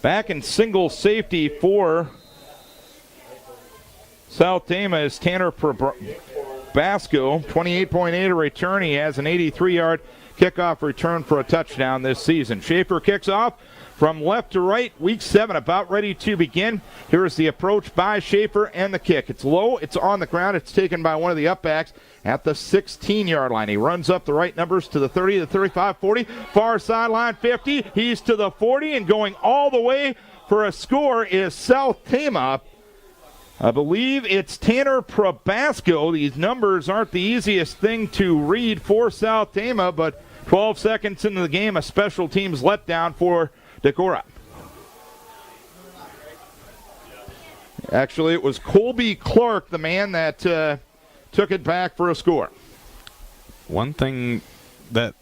Back in single safety for South Tama is Tanner Probasco, 28.8 a return. He has an 83-yard kickoff return for a touchdown this season. Schaefer kicks off from left to right. Week 7 about ready to begin. Here is the approach by Schaefer and the kick. It's low. It's on the ground. It's taken by one of the upbacks at the 16-yard line. He runs up the right numbers to the 30, the 35, 40, far sideline 50. He's to the 40 and going all the way for a score is South Tama. I believe it's Tanner Probasco. These numbers aren't the easiest thing to read for South Tama, but 12 seconds into the game, a special teams letdown for Decorah. Actually, it was Colby Clark, the man that took it back for a score. One thing that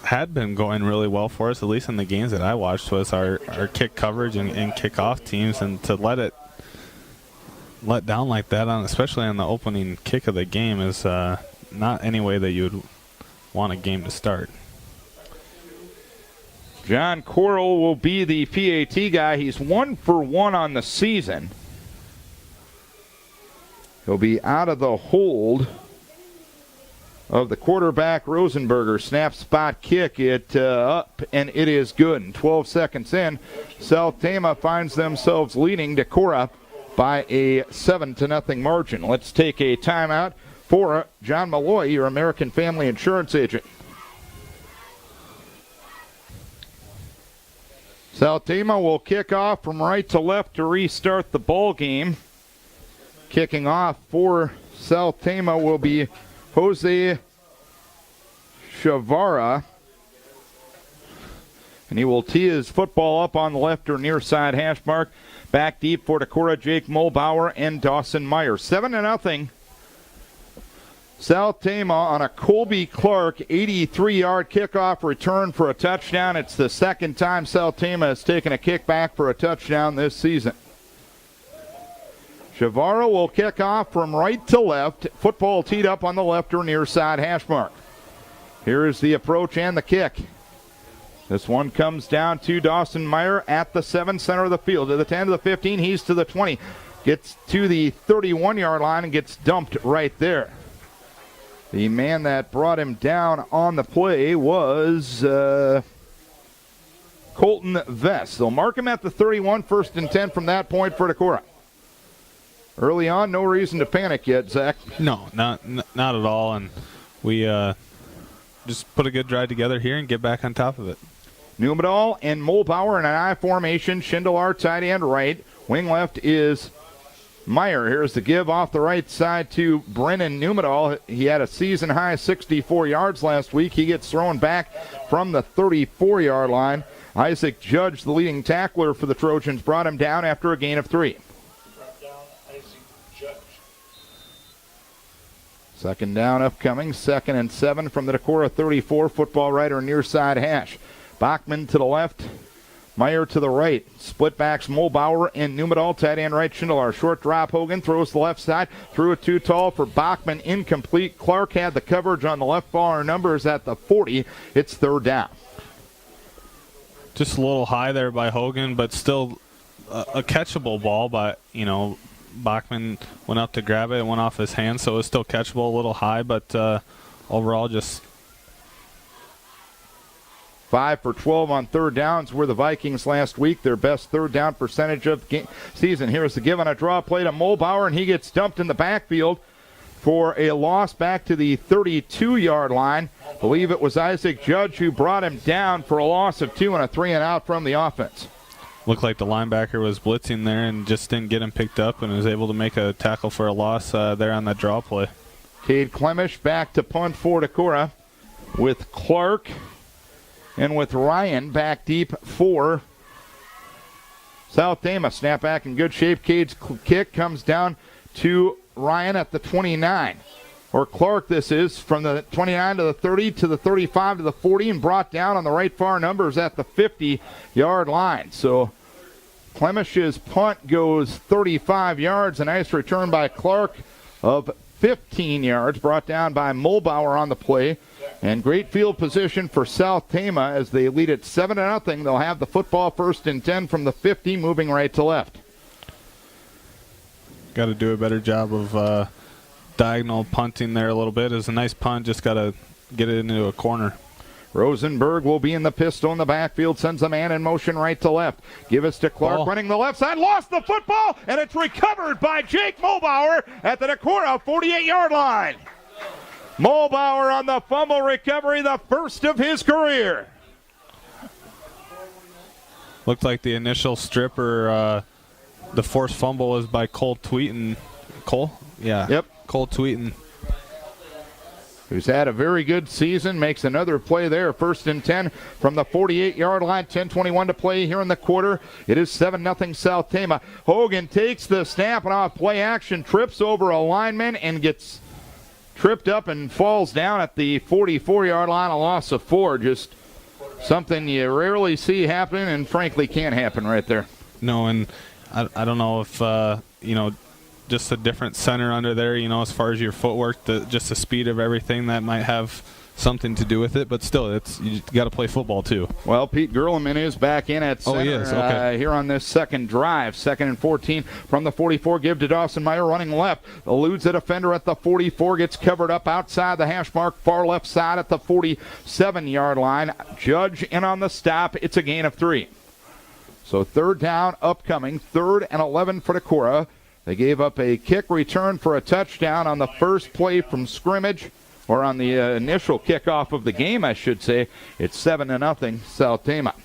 had been going really well for us, at least in the games that I watched, was our kick coverage and kickoff teams, and to let down like that, especially on the opening kick of the game, is not any way that you would want a game to start. John Coral will be the PAT guy. He's 1 for 1 on the season. He'll be out of the hold of the quarterback, Rosenberger. Snap, spot, kick it up, and it is good. And 12 seconds in, South Tama finds themselves leading Decorah by a 7-0 margin. Let's take a timeout for John Malloy, your American Family Insurance agent. South Tama will kick off from right to left to restart the ball game. Kicking off for South Tama will be Jose Shavara. And he will tee his football up on the left or near side hash mark. Back deep for Decorah, Jake Mulbauer and Dawson Meyer. 7-0. South Tama on a Colby Clark 83-yard kickoff return for a touchdown. It's the second time South Tama has taken a kick back for a touchdown this season. Shavara will kick off from right to left. Football teed up on the left or near side hash mark. Here is the approach and the kick. This one comes down to Dawson Meyer at the 7, center of the field. To the 10, to the 15, he's to the 20. Gets to the 31-yard line and gets dumped right there. The man that brought him down on the play was Colton Vest. They'll mark him at the 31, 1st and 10 from that point for Decorah. Early on, no reason to panic yet, Zach. No, not at all, and we just put a good drive together here and get back on top of it. Numedal and Mulbauer in an I formation. Schindler tight end right. Wing left is Meyer. Here's the give off the right side to Brennan Numedal. He had a season-high 64 yards last week. He gets thrown back from the 34-yard line. Isaac Judge, the leading tackler for the Trojans, brought him down after a gain of 3. Second down upcoming, 2nd and 7 from the Decorah 34. Football right or near side hash. Bachman to the left, Meyer to the right. Split backs Mulbauer and Numedal. Tight end right, Schindler. Short drop, Hogan throws to the left side. Threw it too tall for Bachman. Incomplete. Clark had the coverage on the left ball. Our numbers at the 40. It's 3rd down. Just a little high there by Hogan, but still a catchable ball. But, Bachman went up to grab it. It went off his hand, so it was still catchable, a little high. But overall, just 5 for 12 on 3rd downs were the Vikings last week. Their best 3rd down percentage of the season. Here's the give on a draw play to Mulbauer, and he gets dumped in the backfield for a loss back to the 32-yard line. I believe it was Isaac Judge who brought him down for a loss of 2 and a 3 and out from the offense. Looked like the linebacker was blitzing there and just didn't get him picked up and was able to make a tackle for a loss there on that draw play. Cade Clemish back to punt for Decorah with Clark and with Ryan back deep for South Tama. Snap back in good shape. Cade's kick comes down to Ryan at the 29. Or Clark, this is, from the 29 to the 30 to the 35 to the 40 and brought down on the right far numbers at the 50-yard line. So Clemish's punt goes 35 yards. A nice return by Clark of 15 yards, brought down by Mulbauer on the play. And great field position for South Tama as they lead it 7-0. They'll have the football 1st and 10 from the 50, moving right to left. Got to do a better job of diagonal punting there a little bit. It's a nice punt, just got to get it into a corner. Rosenberg will be in the pistol in the backfield, sends a man in motion right to left. Give us to Clark running the left side, lost the football, and it's recovered by Jake Mulbauer at the Decorah 48-yard line. Mulbauer on the fumble recovery, the first of his career. Looked like the initial strip or the forced fumble was by Cole Tweeten. Cole? Yeah. Yep. Cole Tweeten. Who's had a very good season, makes another play there. 1st and 10 from the 48-yard line. 10:21 to play here in the quarter. It is 7-0 South Tama. Hogan takes the snap and off play action, trips over a lineman and gets tripped up and falls down at the 44-yard line, a loss of 4. Just something you rarely see happen and frankly can't happen right there. No, and I don't know if, just a different center under there, as far as your footwork, just the speed of everything, that might have something to do with it. But still, you got to play football too. Well, Pete Gerleman is back in at center. Oh, he is. Okay. Here on this second drive. 2nd and 14 from the 44. Give to Dawson Meyer running left. Eludes a defender at the 44. Gets covered up outside the hash mark. Far left side at the 47-yard line. Judge in on the stop. It's a gain of 3. So 3rd down upcoming. 3rd and 11 for Decorah. They gave up a kick return for a touchdown on the first play from scrimmage, or on the initial kickoff of the game, I should say. It's 7-0 South Tama.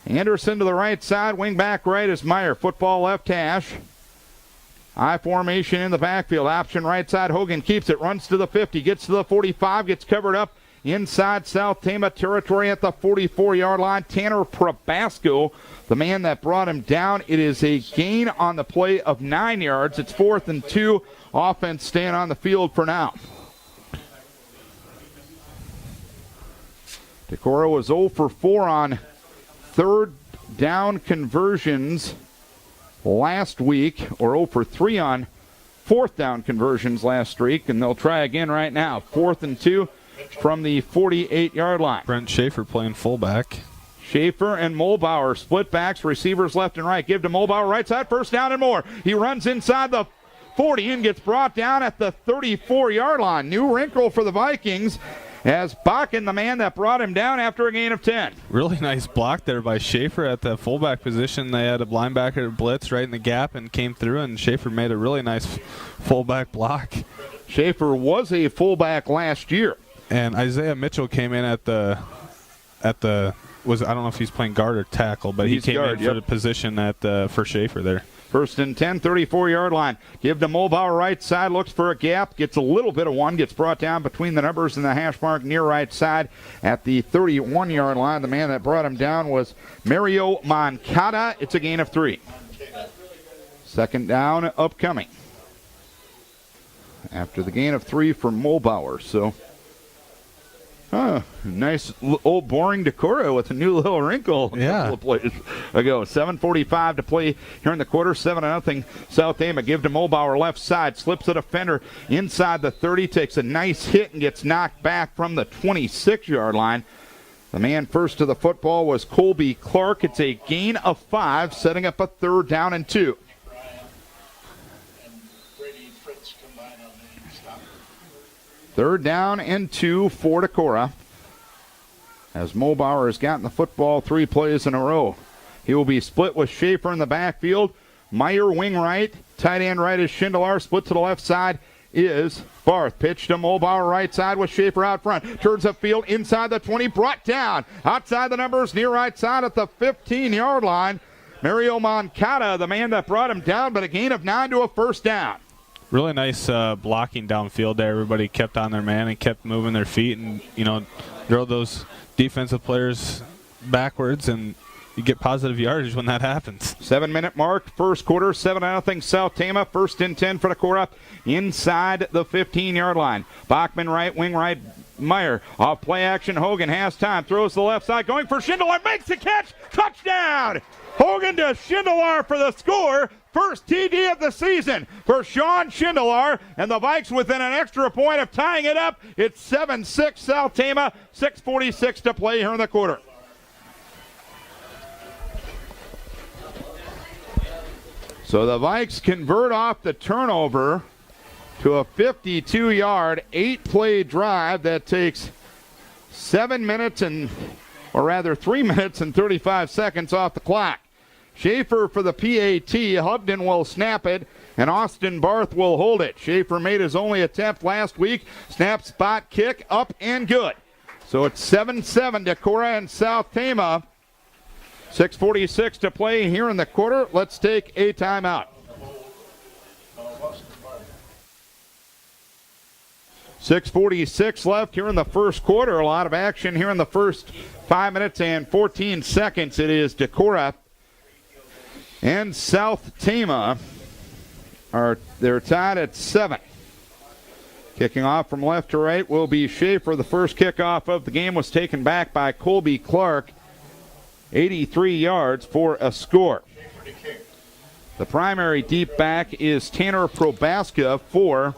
Anderson to the right side, wing back right is Meyer. Football left hash. I formation in the backfield. Option right side. Hogan keeps it, runs to the 50, gets to the 45, gets covered up inside South Tama territory at the 44-yard line. Tanner Probasco, the man that brought him down. It is a gain on the play of 9 yards. It's 4th and 2. Offense staying on the field for now. Decorah was 0 for 4 on 3rd down conversions last week, or 0 for 3 on 4th down conversions last week, and they'll try again right now. 4th and 2 from the 48-yard line. Brent Schaefer playing fullback. Schaefer and Mulbauer split backs, receivers left and right. Give to Mulbauer right side, 1st down and more. He runs inside the 40 and gets brought down at the 34-yard line. New wrinkle for the Vikings as Bakken, the man that brought him down after a gain of 10. Really nice block there by Schaefer at the fullback position. They had a linebacker blitz right in the gap and came through, and Schaefer made a really nice fullback block. Schaefer was a fullback last year. And Isaiah Mitchell came in at the I don't know if he's playing guard or tackle, but he came in for the position for Schaefer there. 1st and 10, 34-yard line. Give to Mulbauer right side, looks for a gap, gets a little bit of one, gets brought down between the numbers and the hash mark near right side at the 31-yard line. The man that brought him down was Mario Moncada. It's a gain of 3. 2nd down upcoming after the gain of 3 for Mulbauer. So nice old boring Decorah with a new little wrinkle a couple of plays ago. 7:45 to play here in the quarter. 7-0 South Tama. Give to Mulbauer left side. Slips a defender inside the 30. Takes a nice hit and gets knocked back from the 26-yard line. The man first to the football was Colby Clark. It's a gain of 5, setting up a 3rd down and 2. Third down and 2 for Decorah, as Mulbauer has gotten the football 3 plays in a row. He will be split with Schaefer in the backfield. Meyer wing right. Tight end right is Schindler. Split to the left side is Barth. Pitch to Mulbauer right side with Schaefer out front. Turns upfield inside the 20. Brought down outside the numbers near right side at the 15-yard line. Mario Moncada, the man that brought him down, but a gain of 9 to a 1st down. Really nice blocking downfield there. Everybody kept on their man and kept moving their feet and, drove those defensive players backwards, and you get positive yardage when that happens. 7-minute mark, first quarter, 7-0 South Tama. 1st and 10 for Decorah inside the 15-yard line. Bachman right, wing right, Meyer. Off play action, Hogan has time, throws to the left side, going for Schindler, makes the catch, touchdown! Hogan to Schindler for the score. First TD of the season for Sean Schindler, and the Vikes within an extra point of tying it up. It's 7-6 South Tama, 6:46 to play here in the quarter. So the Vikes convert off the turnover to a 52-yard, 8-play drive that takes 3 minutes and 35 seconds off the clock. Schaefer for the PAT. Hubden will snap it, and Austin Barth will hold it. Schaefer made his only attempt last week. Snap, spot, kick, up and good. So it's 7-7 Decorah and South Tama. 6:46 to play here in the quarter. Let's take a timeout. .646 left here in the first quarter. A lot of action here in the first 5 minutes and 14 seconds. It is Decorah and South Tama. They're tied at 7. Kicking off from left to right will be Schaefer. The first kickoff of the game was taken back by Colby Clark. 83 yards for a score. The primary deep back is Tanner Probaska for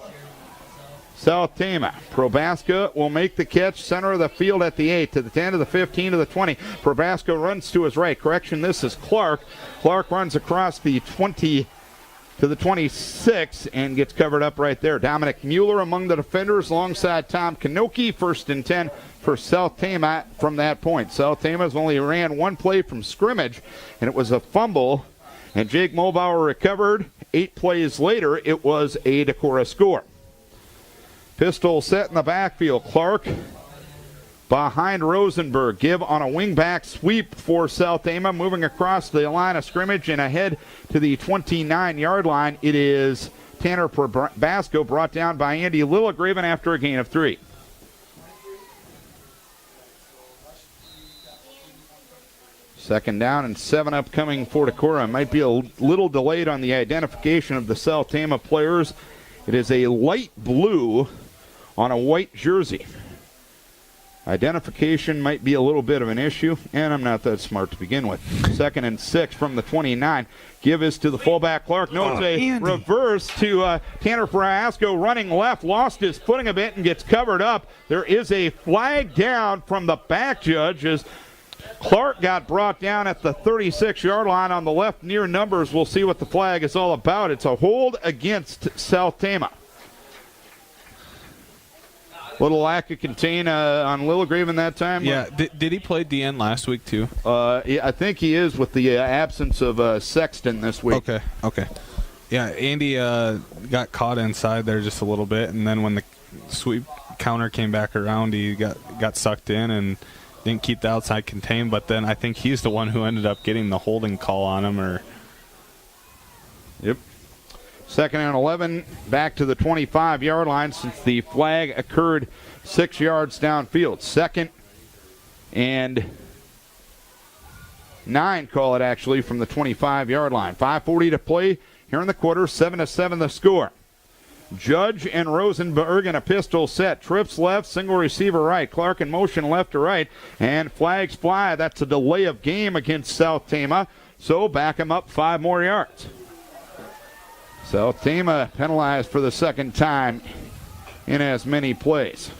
South Tama. Probaska will make the catch, center of the field at the 8, to the 10, to the 15, to the 20. Probaska runs to his right. Correction, this is Clark. Clark runs across the 20 to the 26 and gets covered up right there. Dominic Mueller among the defenders alongside Tom Kanoki. 1st and 10 for South Tama from that point. South Tama's only ran one play from scrimmage, and it was a fumble, and Jake Mulbauer recovered. 8 plays later, it was a Decorah score. Pistol set in the backfield. Clark behind Rosenberg. Give on a wingback sweep for South Tama, moving across the line of scrimmage and ahead to the 29-yard line. It is Tanner Probasco, brought down by Andy Lillegraven after a gain of 3. Second down and 7 upcoming for Decorah. Might be a little delayed on the identification of the South Tama players. It is a light blue on a white jersey. Identification might be a little bit of an issue, and I'm not that smart to begin with. 2nd and 6 from the 29. Give is to the fullback, Clark. No, it's a reverse to Tanner Probasko running left. Lost his footing a bit and gets covered up. There is a flag down from the back judge as Clark got brought down at the 36-yard line on the left near numbers. We'll see what the flag is all about. It's a hold against South Tama. Little lack of contain on Lillegraven that time. Yeah, did he play DN last week too? Yeah, I think he is with the absence of Sexton this week. Okay. Yeah, Andy got caught inside there just a little bit, and then when the sweep counter came back around, he got sucked in and didn't keep the outside contained, but then I think he's the one who ended up getting the holding call on him. Yep. 2nd and 11, back to the 25-yard line since the flag occurred 6 yards downfield. 2nd and 9, call it actually, from the 25-yard line. 5:40 to play here in the quarter, 7-7 the score. Judge and Rosenberg in a pistol set. Trips left, single receiver right. Clark in motion left to right, and flags fly. That's a delay of game against South Tama, so back him up 5 more yards. South Tama penalized for the second time in as many plays.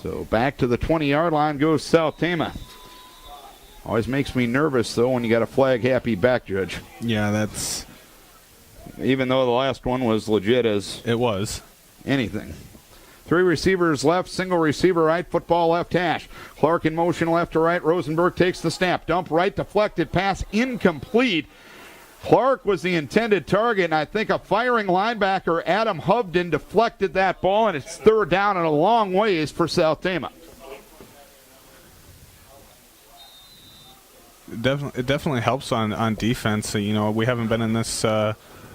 So back to the 20-yard line goes South Tama. Always makes me nervous, though, when you got a flag-happy back judge. Yeah, that's... Even though the last one was legit as... It was. Anything. 3 receivers left, single receiver right, football left hash. Clark in motion left to right. Rosenberg takes the snap. Dump right, deflected pass, incomplete. Clark was the intended target, and I think a firing linebacker, Adam Hubden, deflected that ball, and it's 3rd down and a long ways for South Tama. It definitely helps on defense. You know, we haven't been in this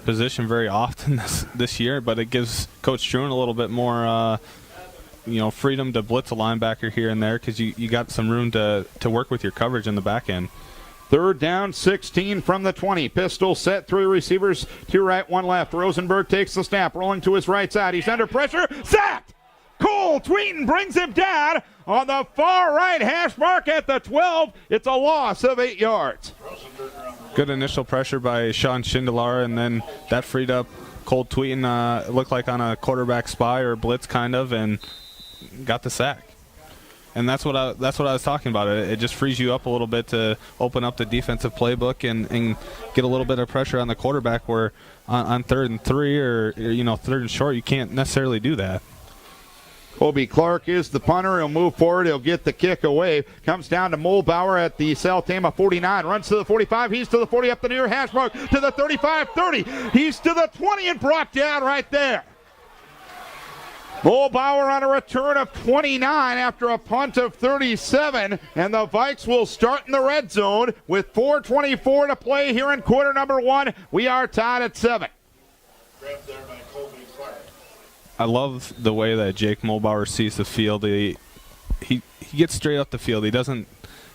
position very often this year, but it gives Coach Struan a little bit more freedom to blitz a linebacker here and there because you got some room to work with your coverage in the back end. 3rd down, 16 from the 20. Pistol set, 3 receivers, 2 right, 1 left. Rosenberg takes the snap, rolling to his right side. He's under pressure. Sacked! Cole Tweeten brings him down on the far right hash mark at the 12. It's a loss of 8 yards. Good initial pressure by Sean Schindler, and then that freed up Cole Tweeten, it looked like on a quarterback spy or blitz kind of, and got the sack. And that's what I was talking about. It just frees you up a little bit to open up the defensive playbook and get a little bit of pressure on the quarterback, where on 3rd and 3 or 3rd and short, you can't necessarily do that. Kobe Clark is the punter. He'll move forward. He'll get the kick away. Comes down to Mulbauer at the South Tama 49. Runs to the 45. He's to the 40 up the near hash mark. To the 35, 30. He's to the 20 and brought down right there. Mulbauer on a return of 29 after a punt of 37. And the Vikes will start in the red zone with 4:24 to play here in quarter number 1. We are tied at 7. Grabbed there by Kobe Clark. I love the way that Jake Mulbauer sees the field. He gets straight up the field. He doesn't,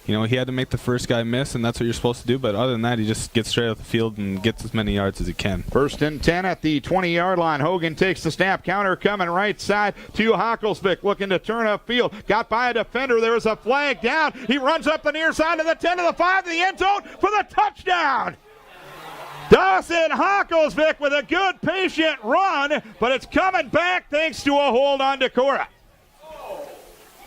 he had to make the first guy miss, and that's what you're supposed to do. But other than that, he just gets straight up the field and gets as many yards as he can. 1st and 10 at the 20-yard line. Hogan takes the snap. Counter coming right side to Hocklesvik, looking to turn upfield. Got by a defender. There is a flag down. He runs up the near side to the 10 to the 5 to the end zone for the touchdown. Dawson Hocklesvik with a good patient run, but it's coming back thanks to a hold on Decorah.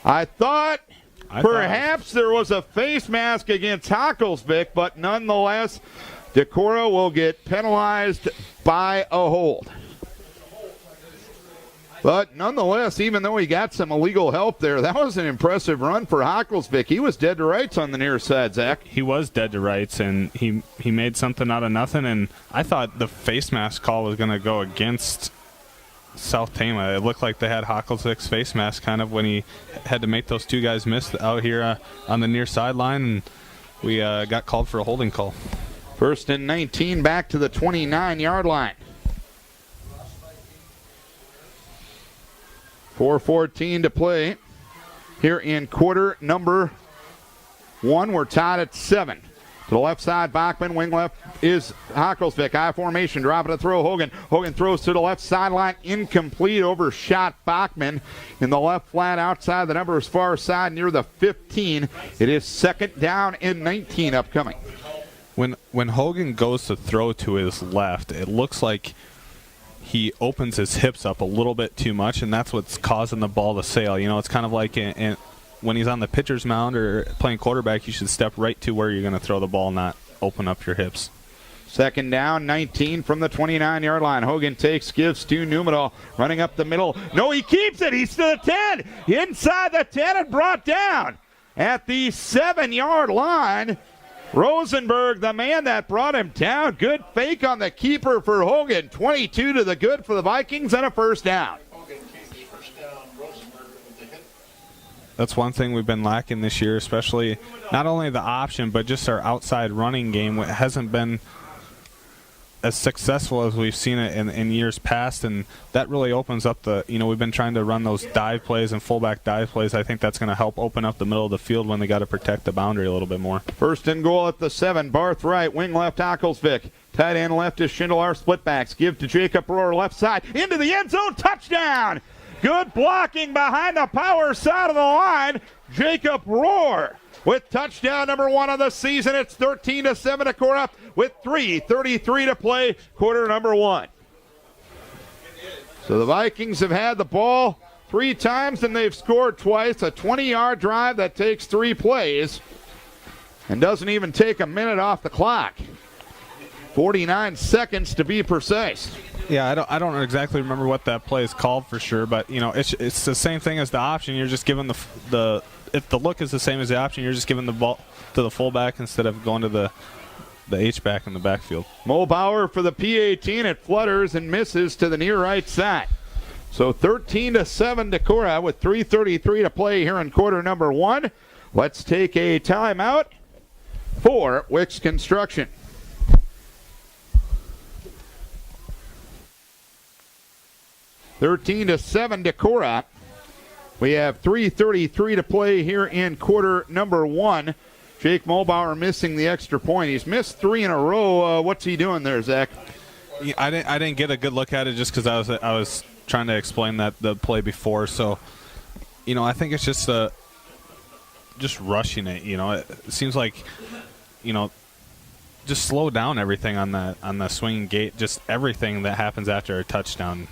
I thought perhaps there was a face mask against Hocklesvik, but nonetheless, Decorah will get penalized by a hold. But nonetheless, even though he got some illegal help there, that was an impressive run for Hocklesvik. He was dead to rights on the near side, Zach. He was dead to rights, and he made something out of nothing. And I thought the face mask call was going to go against South Tama. It looked like they had Hocklesvik's face mask kind of when he had to make those two guys miss out here on the near sideline, and we got called for a holding call. 1st and 19 back to the 29-yard line. 4:14 to play here in quarter number 1. We're tied at 7. To the left side, Bachman. Wing left is Hocklesvik. I formation, dropping a throw. Hogan throws to the left sideline. Incomplete, overshot Bachman in the left flat outside the numbers far side near the 15. It is 2nd down and 19 upcoming. When Hogan goes to throw to his left, it looks like he opens his hips up a little bit too much, and that's what's causing the ball to sail. It's kind of like when he's on the pitcher's mound or playing quarterback, you should step right to where you're going to throw the ball, not open up your hips. 2nd down, 19 from the 29-yard line. Hogan gives to Numedal, running up the middle. No, he keeps it. He's to the 10. Inside the 10 and brought down at the 7-yard line. Rosenberg, the man that brought him down. Good fake on the keeper for Hogan. 22 to the good for the Vikings and a 1st down. Hogan keeps first down. Rosenberg with the hit. That's one thing we've been lacking this year, especially not only the option, but just our outside running game. It hasn't been as successful as we've seen it in years past, and that really opens up we've been trying to run those dive plays and fullback dive plays. I think that's going to help open up the middle of the field when they got to protect the boundary a little bit more. 1st and goal at the 7. Barth right, wing left Hocklesvik. Tight end left is Schindler. Split backs. Give to Jacob Rohr left side. Into the end zone. Touchdown. Good blocking behind the power side of the line. Jacob Rohr with touchdown number 1 of the season. It's 13-7 Decorah with 3:33 to play, quarter number 1. So the Vikings have had the ball 3 times and they've scored twice. A 20-yard drive that takes 3 plays and doesn't even take a minute off the clock. 49 seconds to be precise. Yeah, I don't exactly remember what that play is called for sure, but it's the same thing as the option. You're just giving the if the look is the same as the option, you're just giving the ball to the fullback instead of going to the H-back in the backfield. Mulbauer for the P18. It flutters and misses to the near right side. So 13-7 Decorah with 3:33 to play here in quarter number 1. Let's take a timeout for Wicks Construction. (13-7 Decorah. We have 3:33 to play here in quarter number 1. Jake Mulbauer missing the extra point. He's missed 3 in a row. What's he doing there, Zach? I didn't get a good look at it just because I was trying to explain the play before. So, I think it's just rushing it. It seems like, just slow down everything on the swinging gate. Just everything that happens after a touchdown.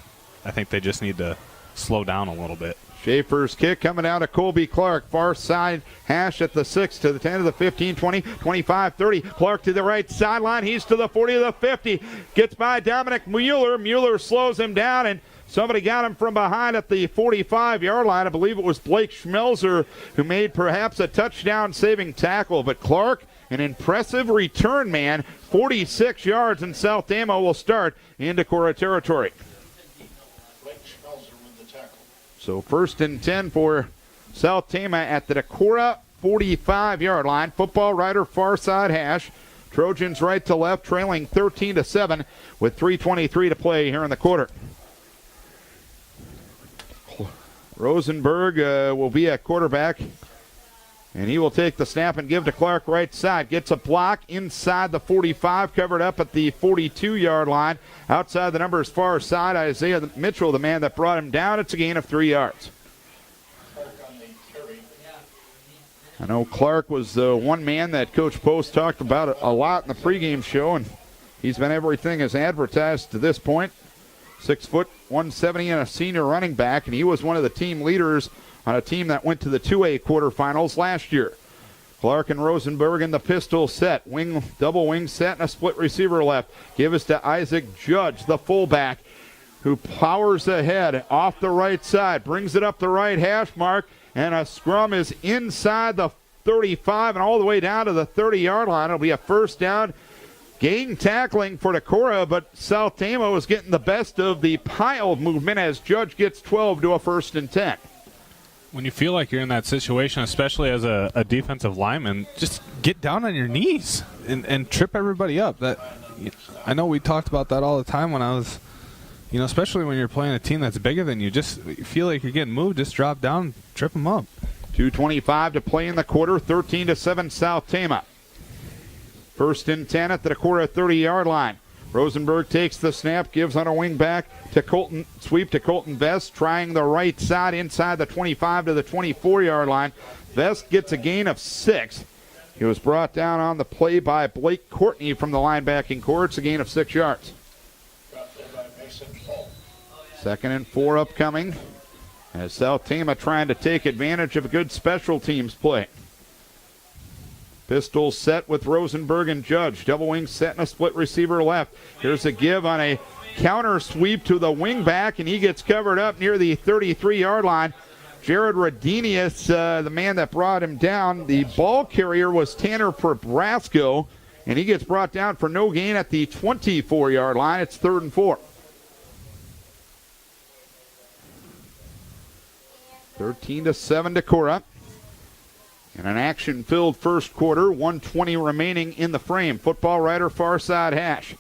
I think they just need to slow down a little bit. Schaefer's kick coming out of Colby Clark. Far side hash at the 6 to the 10 to the 15, 20, 25, 30. Clark to the right sideline. He's to the 40 to the 50. Gets by Dominic Mueller. Mueller slows him down, and somebody got him from behind at the 45-yard line. I believe it was Blake Schmelzer who made perhaps a touchdown-saving tackle. But Clark, an impressive return man, 46 yards, and South Tama will start in Decorah territory. So 1st and 10 for South Tama at the Decorah 45-yard line. Football Rider far side hash. Trojans right to left, trailing 13-7 with 3:23 to play here in the quarter. Rosenberg will be at quarterback, and he will take the snap and give to Clark right side. Gets a block inside the 45, covered up at the 42-yard line. Outside the numbers far side, Isaiah Mitchell, the man that brought him down. It's a gain of 3 yards. I know Clark was the one man that Coach Post talked about a lot in the pregame show, and he's been everything as advertised to this point. 6 foot, 170, and a senior running back, and he was one of the team leaders on a team that went to the 2A quarterfinals last year. Clark and Rosenberg in the pistol set. Double wing set and a split receiver left. Give us to Isaac Judge, the fullback, who powers ahead off the right side. Brings it up the right hash mark, and a scrum is inside the 35 and all the way down to the 30-yard line. It'll be a first down. Gang tackling for Decorah, but South Tama was getting the best of the pile movement as Judge gets 12 to a 1st and 10. When you feel like you're in that situation, especially as a defensive lineman, just get down on your knees and trip everybody up. I know we talked about that all the time when I was, especially when you're playing a team that's bigger than you. Just feel like you're getting moved, just drop down, trip them up. 2:25 to play in the quarter, 13-7 South Tama. 1st and 10 at the Decorah 30-yard line. Rosenberg takes the snap, gives on a wing back to Colton, sweep to Colton Vest, trying the right side inside the 25 to the 24-yard line. Vest gets a gain of 6. He was brought down on the play by Blake Courtney from the linebacking core. It's a gain of 6 yards. 2nd and 4 upcoming as South Tama trying to take advantage of a good special teams play. Pistol set with Rosenberg and Judge. Double wing set and a split receiver left. Here's a give on a counter sweep to the wing back, and he gets covered up near the 33-yard line. Jared Rodinius, the man that brought him down. The ball carrier was Tanner Probrasco, and he gets brought down for no gain at the 24-yard line. It's 3rd and 4. 13-7 Decorah. In an action-filled first quarter, 1:20 remaining in the frame. Football Rider far side hash.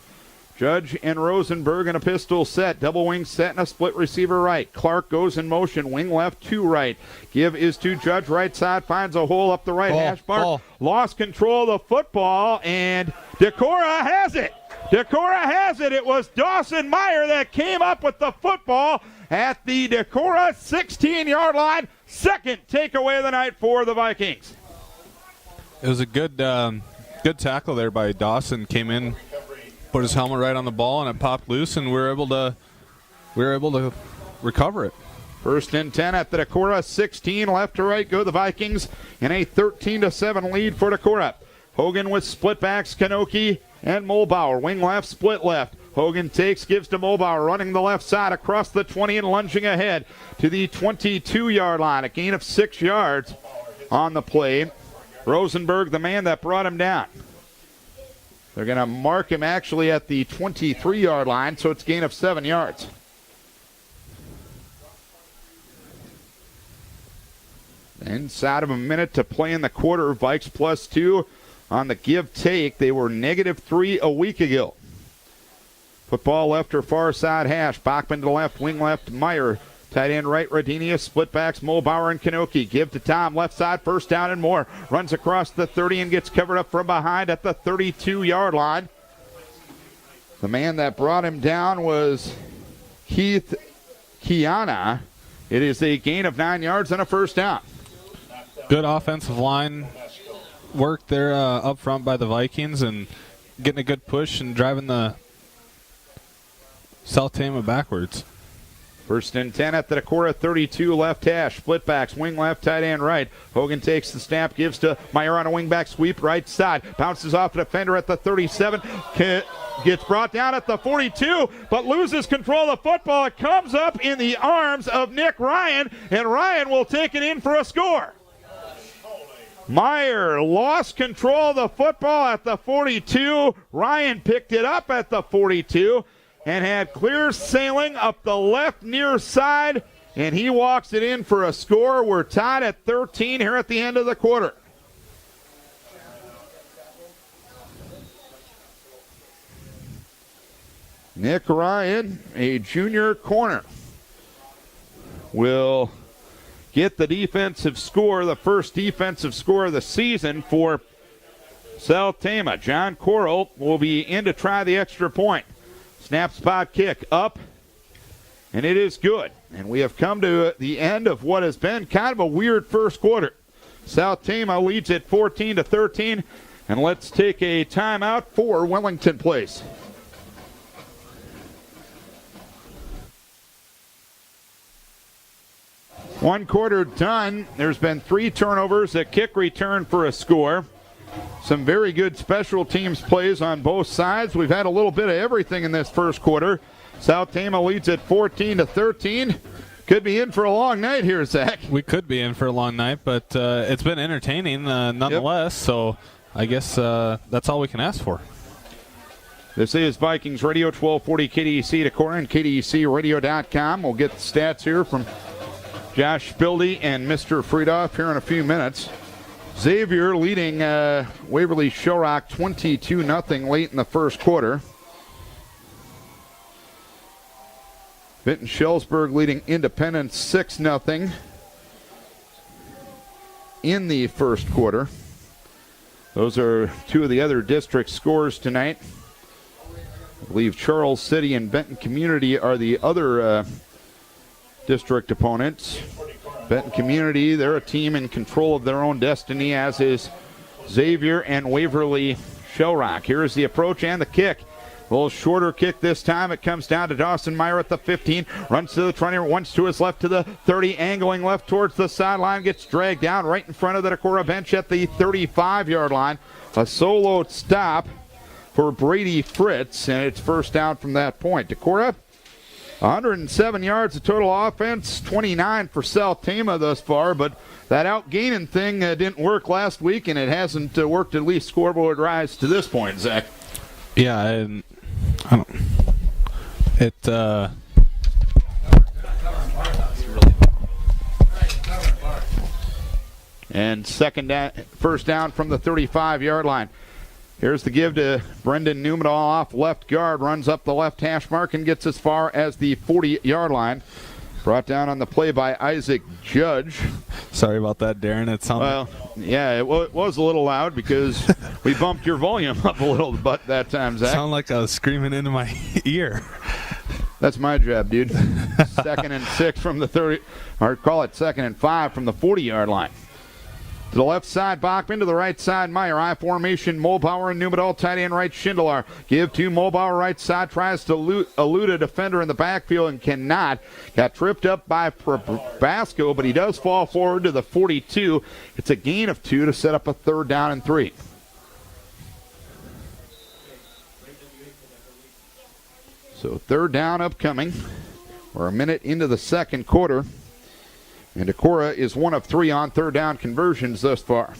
Judge and Rosenberg in a pistol set. Double wing set and a split receiver right. Clark goes in motion. Wing left, 2 right. Give is to Judge. Right side finds a hole up the right hash mark. Lost control of the football, and Decorah has it. Decorah has it. It was Dawson Meyer that came up with the football at the Decorah 16-yard line. Second takeaway of the night for the Vikings. It was a good tackle there by Dawson. Came in, put his helmet right on the ball, and it popped loose, and we were able to recover it. 1st and 10 at the Decorah 16. Left to right go the Vikings in a 13-7 lead for Decorah. Hogan with split backs, Kanoki and Mulbauer. Wing left, split left. Hogan takes, gives to Mulbauer, running the left side across the 20 and lunging ahead to the 22-yard line. A gain of 6 yards on the play. Rosenberg, the man that brought him down. They're going to mark him actually at the 23-yard line, so it's a gain of 7 yards. Inside of a minute to play in the quarter, Vikes +2 on the give-take. They were -3 a week ago. Football left or far side hash. Bachman to the left, wing left, Meyer. Tight end right, Rodinius. Split backs, Mulbauer and Kanoki. Give to Tom, left side, first down and more. Runs across the 30 and gets covered up from behind at the 32-yard line. The man that brought him down was Keith Kiana. It is a gain of 9 yards and a first down. Good offensive line work there up front by the Vikings, and getting a good push and driving the South Tama backwards. 1st and 10 at the Decorah 32 left hash. Split backs, wing left, tight end right. Hogan takes the snap, gives to Meyer on a wing back sweep right side. Bounces off the defender at the 37. Gets brought down at the 42, but loses control of the football. It comes up in the arms of Nick Ryan, and Ryan will take it in for a score. Meyer lost control of the football at the 42. Ryan picked it up at the 42. And had clear sailing up the left near side, and he walks it in for a score. We're tied at 13 here at the end of the quarter. Nick Ryan, a junior corner, will get the defensive score, the first defensive score of the season for South Tama. John Coral will be in to try the extra point. Snap, spot, kick, up, and it is good. And we have come to the end of what has been kind of a weird first quarter. South Tama leads at 14-13, and let's take a timeout for Wellington Place. One quarter done. There's been 3 turnovers, a kick return for a score. Some very good special teams plays on both sides. We've had a little bit of everything in this first quarter. South Tama leads at 14-13. Could be in for a long night here, Zach. We could be in for a long night, but it's been entertaining nonetheless. Yep. So I guess that's all we can ask for. This is Vikings Radio, 1240 KDEC Decorah and KDECradio.com. We'll get the stats here from Josh Spilde and Mr. Friedoff here in a few minutes. Xavier leading Waverly Shellrock 22-0 late in the first quarter. Vinton Shellsburg leading Independence 6-0 in the first quarter. Those are 2 of the other district scores tonight. I believe Charles City and Benton Community are the other district opponents. Benton Community, they're a team in control of their own destiny, as is Xavier and Waverly Shellrock. Here's the approach and the kick. A little shorter kick this time. It comes down to Dawson Meyer at the 15. Runs to the 20, once to his left to the 30, angling left towards the sideline. Gets dragged down right in front of the Decorah bench at the 35-yard line. A solo stop for Brady Fritz, and it's first down from that point. Decorah, 107 yards of total offense, 29 for South Tama thus far, but that outgaining thing didn't work last week, and it hasn't worked at least scoreboard rise to this point, Zach. Yeah, and I don't. And first down from the 35-yard line. Here's the give to Brendan Newman off left guard, runs up the left hash mark and gets as far as the 40-yard line. Brought down on the play by Isaac Judge. Sorry about that, Darren. It sounded it was a little loud because we bumped your volume up a little bit that time, Zach. Sounded like I was screaming into my ear. That's my job, dude. 2nd and 6 from the 30, or call it 2nd and 5 from the 40-yard line. To the left side, Bachman. To the right side, Meyer. I formation, Mulbauer and Newman, tight end right, Schindler. Give to Mulbauer, right side. Tries to elude a defender in the backfield and cannot. Got tripped up by Basco, but he does fall forward to the 42. It's a gain of 2 to set up a 3rd down and 3. So 3rd down upcoming. We're a minute into the second quarter. And Decorah is 1 of 3 on 3rd down conversions thus far.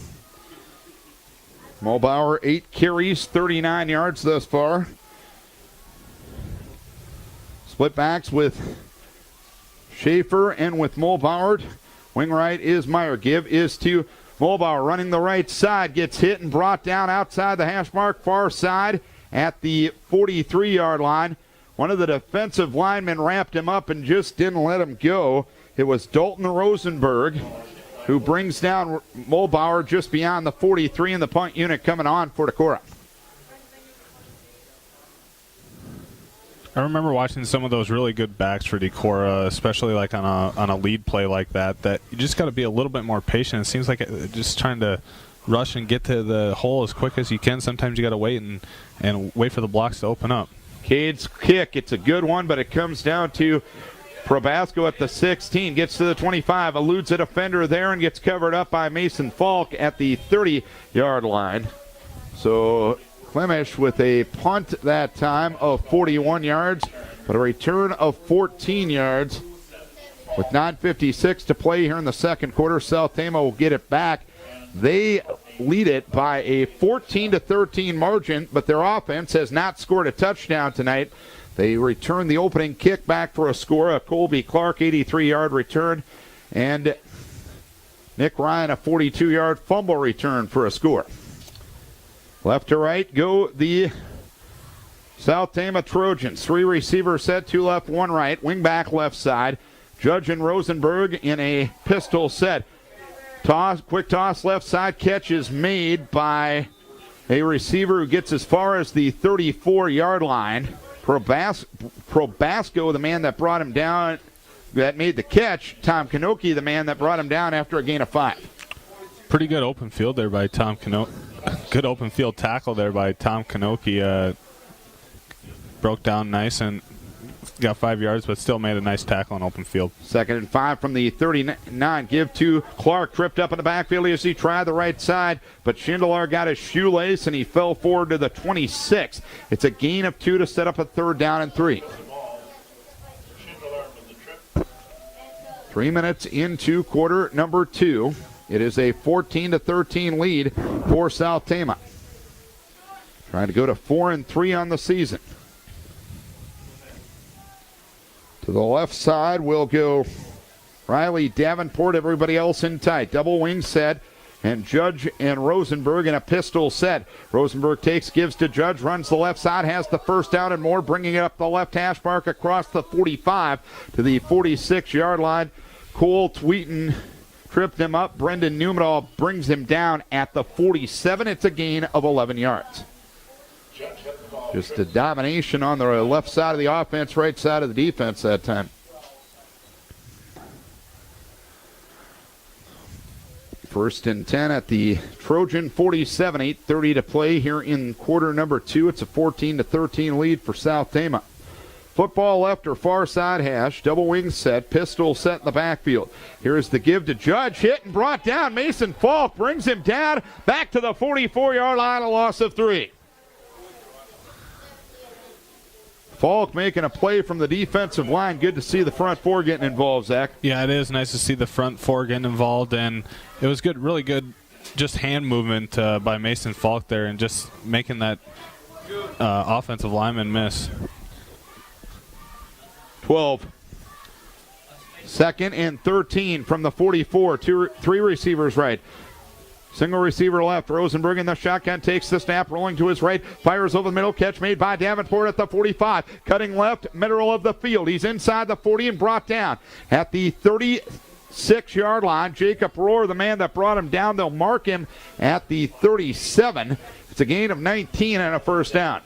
Mulbauer, 8 carries, 39 yards thus far. Split backs with Schaefer and with Mulbauer. Wing right is Meyer. Give is to Mulbauer running the right side. Gets hit and brought down outside the hash mark, far side at the 43-yard line. One of the defensive linemen wrapped him up and just didn't let him go. It was Dalton Rosenberg who brings down Mulbauer just beyond the 43, and the punt unit coming on for Decorah. I remember watching some of those really good backs for Decorah, especially like on a lead play like that you just got to be a little bit more patient. It seems like just trying to rush and get to the hole as quick as you can. Sometimes you got to wait and wait for the blocks to open up. Cade's kick, it's a good one, but it comes down to Probasco at the 16, gets to the 25, eludes a defender there and gets covered up by Mason Falk at the 30-yard line. So Clemish with a punt that time of 41 yards, but a return of 14 yards. With 9:56 to play here in the second quarter, South Tama will get it back. They lead it by a 14-13 margin, but their offense has not scored a touchdown tonight. They return the opening kick back for a score, a Colby Clark 83-yard return, and Nick Ryan a 42-yard fumble return for a score. Left to right go the South Tama Trojans. 3 receivers set, 2 left, 1 right, wing back left side. Judge and Rosenberg in a pistol set. Quick toss left side, catch is made by a receiver who gets as far as the 34-yard line. Probasco, the man that brought him down, that made the catch. Tom Kanoki, the man that brought him down after a gain of 5. Pretty good open field there by Tom Kanoki. Good open field tackle there by Tom Kanoki. Broke down nice and got 5 yards, but still made a nice tackle on open field. 2nd and 5 from the 39. Give to Clark. Tripped up in the backfield as he tried the right side, but Schindler got his shoelace and he fell forward to the 26. It's a gain of 2 to set up a 3rd down and 3. 3 minutes into quarter number 2. It is a 14-13 lead for South Tama. Trying to go to 4-3 on the season. To the left side will go Riley Davenport, everybody else in tight. Double wing set, and Judge and Rosenberg in a pistol set. Rosenberg takes, gives to Judge, runs the left side, has the first down and more, bringing it up the left hash mark across the 45 to the 46-yard line. Cole Tweeton tripped him up. Brendan Newman brings him down at the 47. It's a gain of 11 yards. Just a domination on the left side of the offense, right side of the defense that time. First and 10 at the Trojan 47, 8:30 to play here in quarter number 2. It's a 14-13 lead for South Tama. Football left or far side hash, double wing set, pistol set in the backfield. Here's the give to Judge, hit and brought down. Mason Falk brings him down back to the 44-yard line, a loss of 3. Falk making a play from the defensive line. Good to see the front 4 getting involved, Zach. Yeah, it is nice to see the front 4 getting involved, and it was good, really good, just hand movement by Mason Falk there, and just making that offensive lineman miss. 12. 2nd and 13 from the 44. 3 receivers right. Single receiver left. Rosenberg in the shotgun, takes the snap, rolling to his right, fires over the middle, catch made by Davenport at the 45. Cutting left, middle of the field. He's inside the 40 and brought down at the 36-yard line. Jacob Rohr, the man that brought him down, they'll mark him at the 37. It's a gain of 19 and a first down.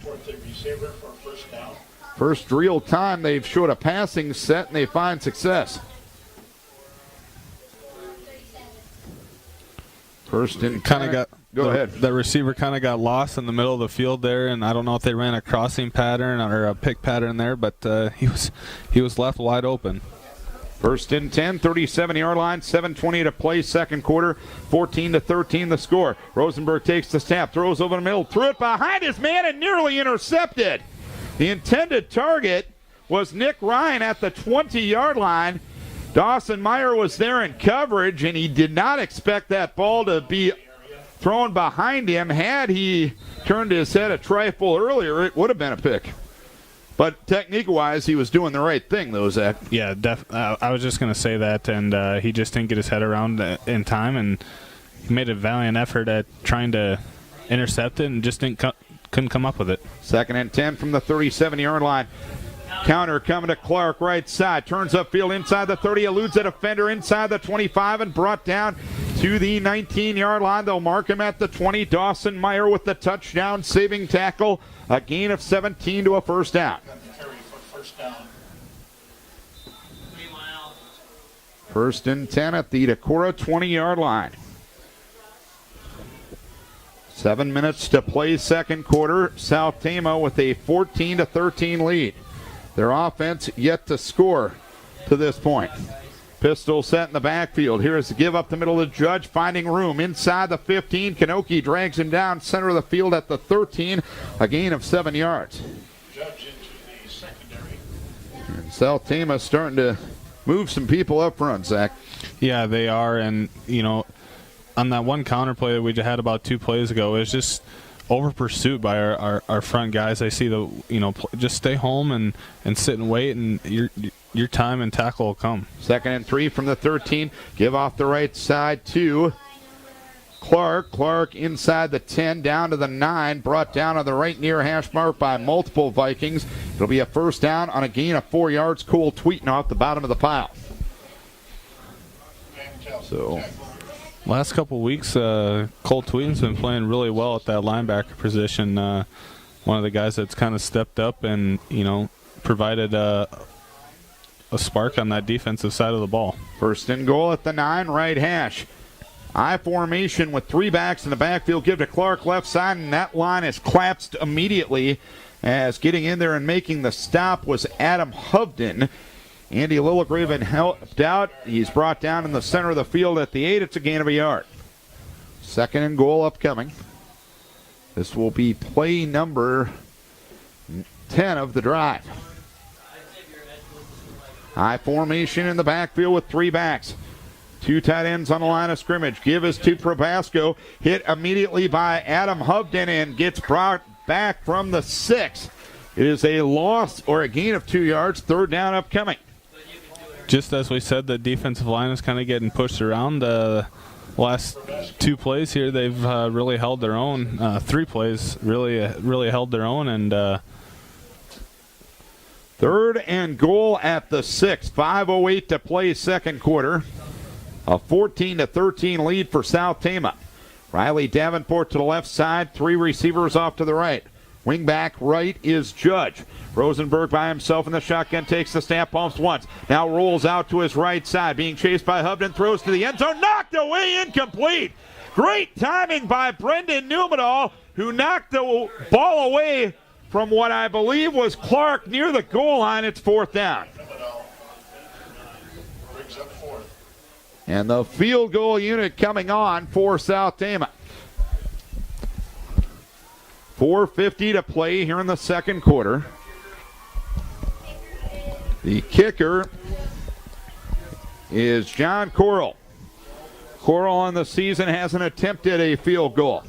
First real time they've showed a passing set and they find success. First and kind of got go ahead. The receiver kind of got lost in the middle of the field there, and I don't know if they ran a crossing pattern or a pick pattern there, but he was left wide open. First and 10, 37-yard line, 7:20 to play, second quarter, 14-13 the score. Rosenberg takes the snap, throws over the middle, threw it behind his man and nearly intercepted. The intended target was Nick Ryan at the 20-yard line. Dawson Meyer was there in coverage, and he did not expect that ball to be thrown behind him. Had he turned his head a trifle earlier, it would have been a pick. But technique-wise, he was doing the right thing, though, Zach. Yeah, I was just going to say that, and he just didn't get his head around in time, and he made a valiant effort at trying to intercept it and just couldn't come up with it. 2nd and 10 from the 37-yard line. Counter coming to Clark, right side. Turns upfield inside the 30, eludes a defender inside the 25 and brought down to the 19-yard line. They'll mark him at the 20. Dawson Meyer with the touchdown saving tackle. A gain of 17 to a first down. First and 10 at the Decorah 20-yard line. 7 minutes to play second quarter. South Tama with a 14-13 lead. Their offense yet to score to this point. Pistol set in the backfield. Here's the give up the middle of the Judge, finding room inside the 15. Kanoki drags him down center of the field at the 13, a gain of 7 yards. Judge into the secondary. And South Tama starting to move some people up front, Zach. Yeah, they are, and on that one counter play that we just had about 2 plays ago, it was just over pursuit by our front guys. I see just stay home and sit and wait, and your time and tackle will come. 2nd and 3 from the 13. Give off the right side to Clark. Clark inside the 10, down to the 9. Brought down on the right near hash mark by multiple Vikings. It'll be a first down on a gain of 4 yards. Cole Tweeting off the bottom of the pile. So, last couple weeks, Cole Tweeting's been playing really well at that linebacker position. One of the guys that's kind of stepped up and, provided a spark on that defensive side of the ball. First and goal at the 9, right hash. I formation with 3 backs in the backfield. Give to Clark left side, and that line is collapsed immediately as getting in there and making the stop was Adam Hovden. Andy Lilligraven helped out. He's brought down in the center of the field at the 8. It's a gain of a yard. 2nd and goal upcoming. This will be play number 10 of the drive. High formation in the backfield with 3 backs. 2 tight ends on the line of scrimmage. Give is to Probasco. Hit immediately by Adam Hovden and gets brought back from the 6. It is a loss or a gain of 2 yards. 3rd down upcoming. Just as we said, the defensive line is kind of getting pushed around. The last 2 plays here, they've really held their own. 3 plays really held their own. And 3rd and goal at the 6. 5:08 to play second quarter. A 14-13 lead for South Tama. Riley Davenport to the left side. 3 receivers off to the right. Wing back right is Judge. Rosenberg by himself in the shotgun, takes the snap, pumps once. Now rolls out to his right side, being chased by Hovden, throws to the end zone, knocked away, incomplete. Great timing by Brendan Newmanall, who knocked the ball away from what I believe was Clark near the goal line. It's 4th down. Brings up 4th. And the field goal unit coming on for South Tama. 4:50 to play here in the second quarter. The kicker is John Coral. Coral on the season hasn't attempted a field goal.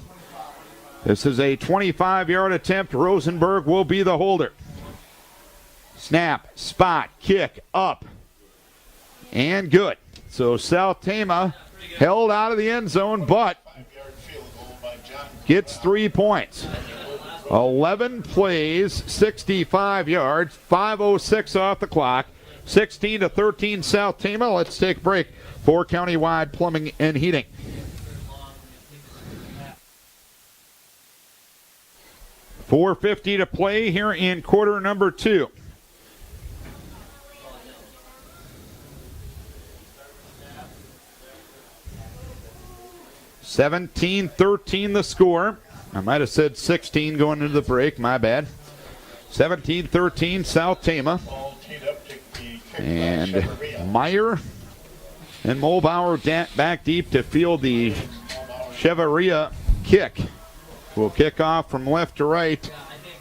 This is a 25-yard attempt. Rosenberg will be the holder. Snap, spot, kick, up, and good. So South Tama held out of the end zone, but gets 3 points. 11 plays, 65 yards, 5:06 off the clock. 16-13 South Tama. Let's take a break for Countywide Plumbing and Heating. $4:50 to play here in quarter number 2. $17-13 the score. I might have said 16 going into the break. My bad. 17-13 South Tama. And Meyer and Mulbauer back deep to field the Cheveria kick. Will kick off from left to right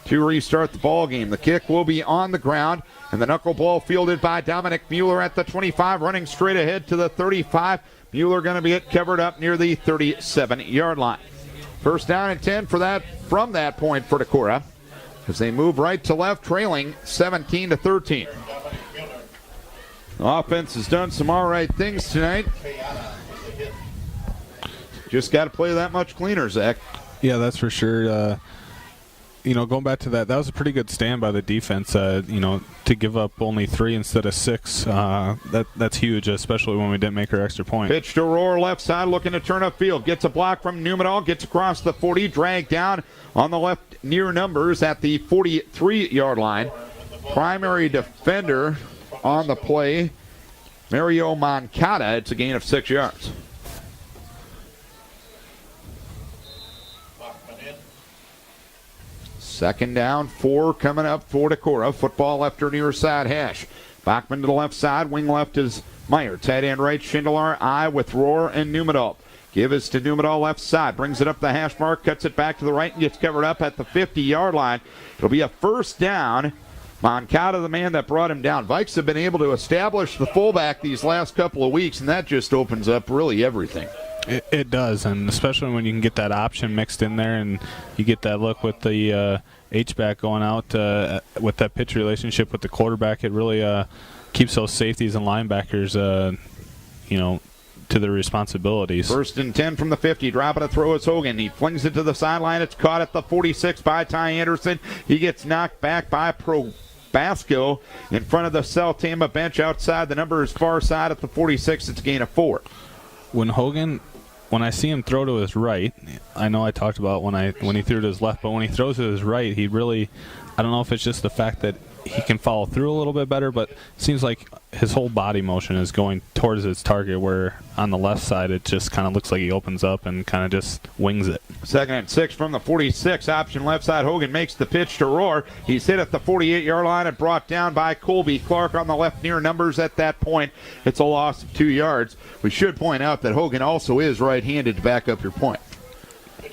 to restart the ball game. The kick will be on the ground, and the knuckleball fielded by Dominic Mueller at the 25, running straight ahead to the 35. Mueller going to be covered up near the 37-yard line. First down and 10 from that point for Decorah as they move right to left, trailing 17-13. Offense has done some all right things tonight. Just got to play that much cleaner, Zach. Yeah, that's for sure. Going back to that was a pretty good stand by the defense. To give up only 3 instead of 6, that's huge, especially when we didn't make our extra point. Pitch to Rohr, left side, looking to turn upfield. Gets a block from Newmanall, gets across the 40, dragged down on the left near numbers at the 43-yard line. Primary defender on the play, Mario Moncada. It's a gain of 6 yards. Second down, 4 coming up for Decorah. Football left or near side hash. Bachman to the left side. Wing left is Meyer. Tight end right, Schindler. I with Rohr and Numedal. Give us to Numedal left side. Brings it up the hash mark. Cuts it back to the right and gets covered up at the 50-yard line. It'll be a first down. Moncada, the man that brought him down. Vikes have been able to establish the fullback these last couple of weeks, and that just opens up really everything. It does, and especially when you can get that option mixed in there and you get that look with the H-back going out with that pitch relationship with the quarterback, it really keeps those safeties and linebackers, to their responsibilities. First and 10 from the 50. Dropping a throw is Hogan. He flings it to the sideline. It's caught at the 46 by Ty Anderson. He gets knocked back by Probasco in front of the South Tama bench outside. The number is far side at the 46. It's a gain of 4. When I see him throw to his right, I know I talked about when he threw to his left, but when he throws to his right, he really, I don't know if it's just the fact that he can follow through a little bit better, but it seems like his whole body motion is going towards his target, where on the left side it just kind of looks like he opens up and kind of just wings it. Second and 6 from the 46. Option left side. Hogan makes the pitch to Rohr. He's hit at the 48-yard line and brought down by Colby Clark on the left near numbers at that point. It's a loss of 2 yards. We should point out that Hogan also is right-handed to back up your point.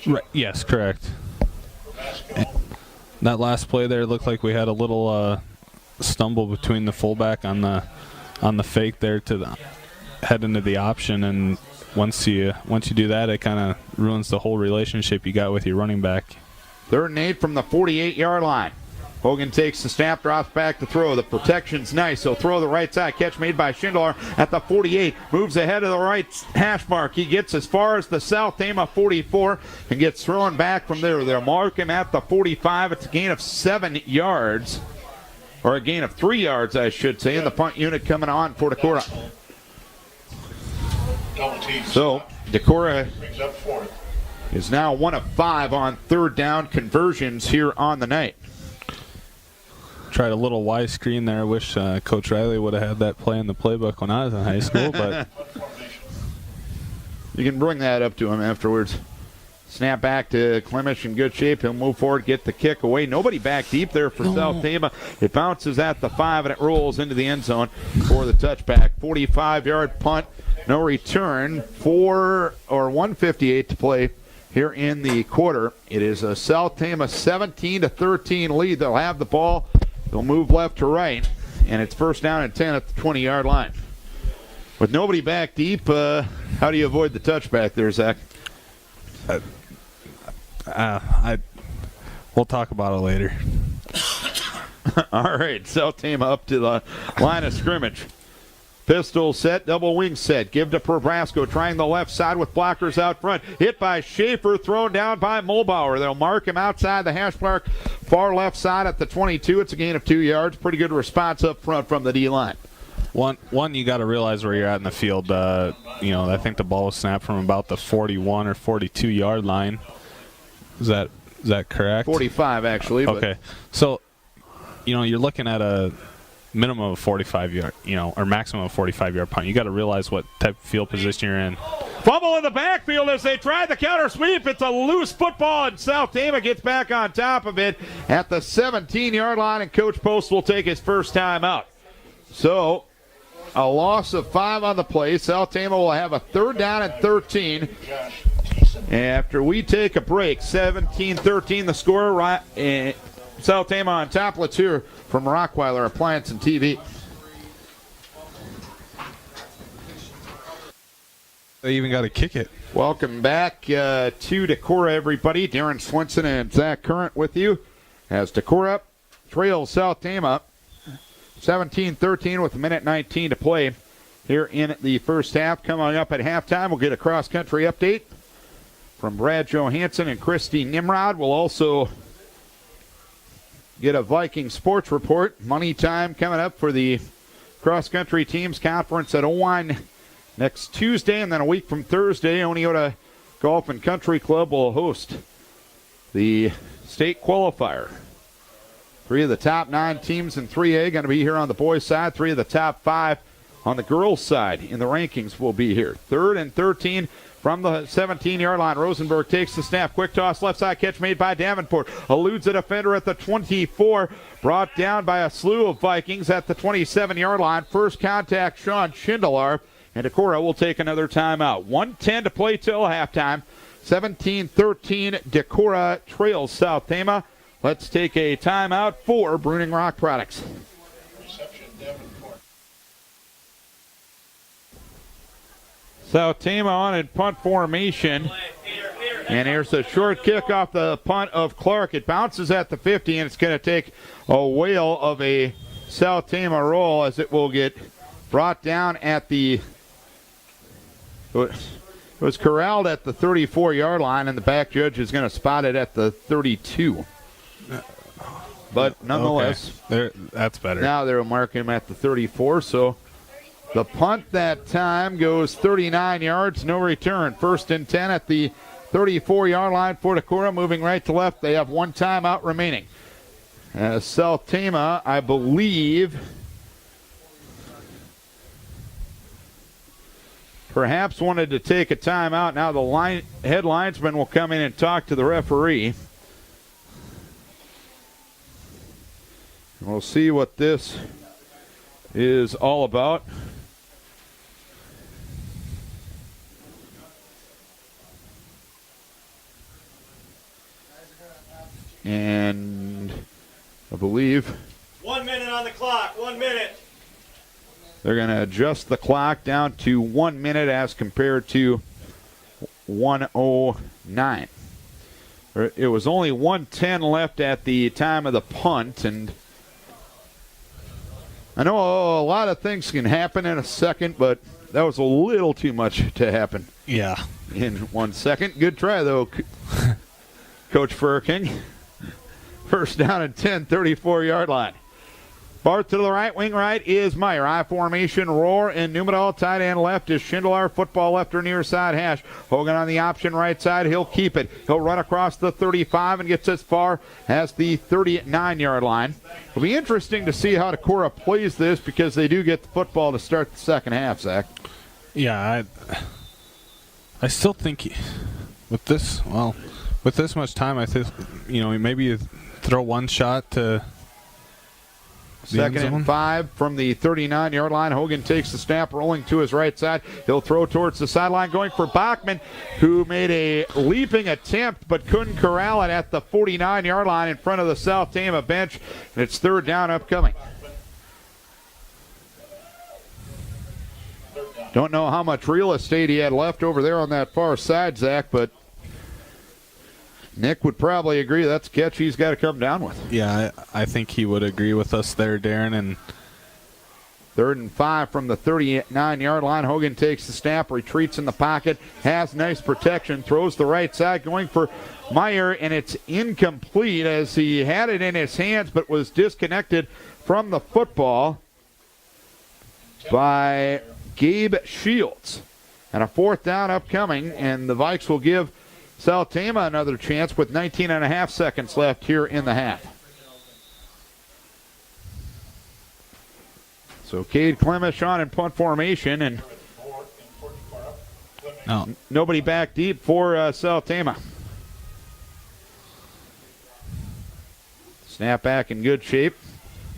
Right. Yes, correct. That last play there looked like we had a little stumble between the fullback on the fake there to head into the option, and once you do that, it kind of ruins the whole relationship you got with your running back. 3rd and 8 from the 48-yard line. Hogan takes the snap, drops back to throw. The protection's nice. He'll throw the right side. Catch made by Schindler at the 48. Moves ahead of the right hash mark. He gets as far as the South Tama 44 and gets thrown back from there. They'll mark him at the 45. It's a gain of 7 yards. Or a gain of 3 yards, I should say. And the punt unit coming on for Decorah. So, Decorah is now 1 of 5 on 3rd down conversions here on the night. Tried a little Y screen there. I wish Coach Riley would have had that play in the playbook when I was in high school, but you can bring that up to him afterwards. Snap back to Klimish in good shape. He'll move forward, get the kick away. Nobody back deep there for South Tama. It bounces at the 5 and it rolls into the end zone for the touchback. 45-yard punt, no return. 1:58 to play here in the quarter. It is a South Tama 17-13 lead. They'll have the ball. They'll move left to right, and it's first down and 10 at the 20-yard line. With nobody back deep, how do you avoid the touchback there, Zach? We'll talk about it later. All right, South Tama up to the line of scrimmage. Pistol set, double wing set. Give to Probasco, trying the left side with blockers out front. Hit by Schaefer, thrown down by Mulbauer. They'll mark him outside the hash mark, far left side at the 22. It's a gain of 2 yards. Pretty good response up front from the D-line. One, you got to realize where you're at in the field. I think the ball was snapped from about the 41 or 42-yard line. Is that correct? 45, actually. Okay. So, you're looking at a minimum of 45-yard, or maximum of 45-yard punt. You got to realize what type of field position you're in. Fumble in the backfield as they try the counter sweep. It's a loose football, and South Tama gets back on top of it at the 17-yard line, and Coach Post will take his first time out. So, a loss of 5 on the play. South Tama will have a 3rd down and 13. After we take a break, 17-13 the score. South Tama on top. Let's hear from Rockweiler Appliance and TV. They even got to kick it. Welcome back to Decorah, everybody. Darren Swenson and Zach Current with you as Decorah trails South Tama 17-13 with a minute 19 to play here in the first half. Coming up at halftime, we'll get a cross-country update from Brad Johansson and Christy Nimrod. We'll also get a Viking sports report. Money time coming up for the cross-country teams conference at Owine next Tuesday, and then a week from Thursday, Oneota Golf and Country Club will host the state qualifier. 3 of the top 9 teams in 3A going to be here on the boys' side. 3 of the top 5 on the girls' side in the rankings will be here. 3rd and 13 from the 17-yard line. Rosenberg takes the snap. Quick toss, left side catch made by Davenport. Eludes a defender at the 24. Brought down by a slew of Vikings at the 27-yard line. First contact, Sean Schindler. And Decorah will take another timeout. 1:10 to play till halftime. 17-13, Decorah trails South Tama. Let's take a timeout for Bruning Rock Products. Reception, Davenport. South Tama on in punt formation. And here's a short kick off the punt of Clark. It bounces at the 50, and it's going to take a whale of a South Tama roll as it will get brought down at the... It was corralled at the 34-yard line, and the back judge is going to spot it at the 32. But nonetheless, okay. That's better. Now they'll mark him at the 34, so the punt that time goes 39 yards, no return. 1st and 10 at the 34-yard line for Decorah. Moving right to left, they have one timeout remaining. South Tama, I believe, perhaps wanted to take a timeout. Now the head linesman will come in and talk to the referee. We'll see what this is all about. And I believe 1 minute on the clock. 1 minute. They're going to adjust the clock down to 1 minute as compared to 1:09. It was only 1:10 left at the time of the punt, and I know a lot of things can happen in a second, but that was a little too much to happen. Yeah. In 1 second. Good try, though, Coach Furking. 1st down and 10, 34-yard line. Barth to the right, wing right is Meyer. I formation, Roar and Numedal. Tight end left is Schindler. Football left or near side hash. Hogan on the option right side. He'll keep it. He'll run across the 35 and gets as far as the 39-yard line. It'll be interesting to see how Decorah plays this because they do get the football to start the second half, Zach. Yeah, I still think with this much time, I think, maybe you throw one shot to 2nd and 5 from the 39-yard line. Hogan takes the snap, rolling to his right side. He'll throw towards the sideline, going for Bachman, who made a leaping attempt but couldn't corral it at the 49-yard line in front of the South Tama bench. And it's 3rd down upcoming. Don't know how much real estate he had left over there on that far side, Zach, but Nick would probably agree that's a catch he's got to come down with. Yeah, I think he would agree with us there, Darren. And 3rd and 5 from the 39-yard line. Hogan takes the snap, retreats in the pocket, has nice protection, throws the right side, going for Meyer, and it's incomplete as he had it in his hands but was disconnected from the football by Gabe Shields. And a 4th down upcoming, and the Vikes will give South Tama another chance with 19.5 seconds left here in the half. So Cade Clemish on in punt formation, and nobody back deep for South Tama. Snap back in good shape.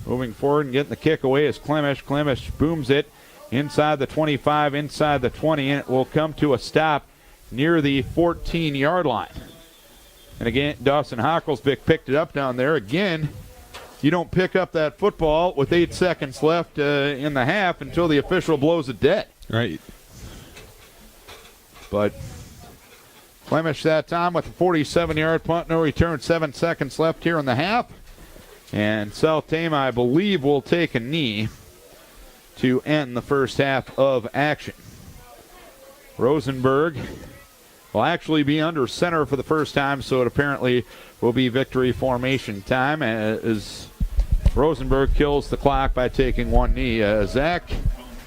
Moving forward and getting the kick away is Clemish. Clemish booms it inside the 25, inside the 20, and it will come to a stop near the 14-yard line. And again, Dawson Hocklesbick picked it up down there. Again, you don't pick up that football with 8 seconds left in the half until the official blows it dead. Right. But Clemish that time with a 47-yard punt, no return, 7 seconds left here in the half. And South Tama, I believe, will take a knee to end the first half of action. Rosenberg will actually be under center for the first time, so it apparently will be victory formation time as Rosenberg kills the clock by taking one knee. Zach,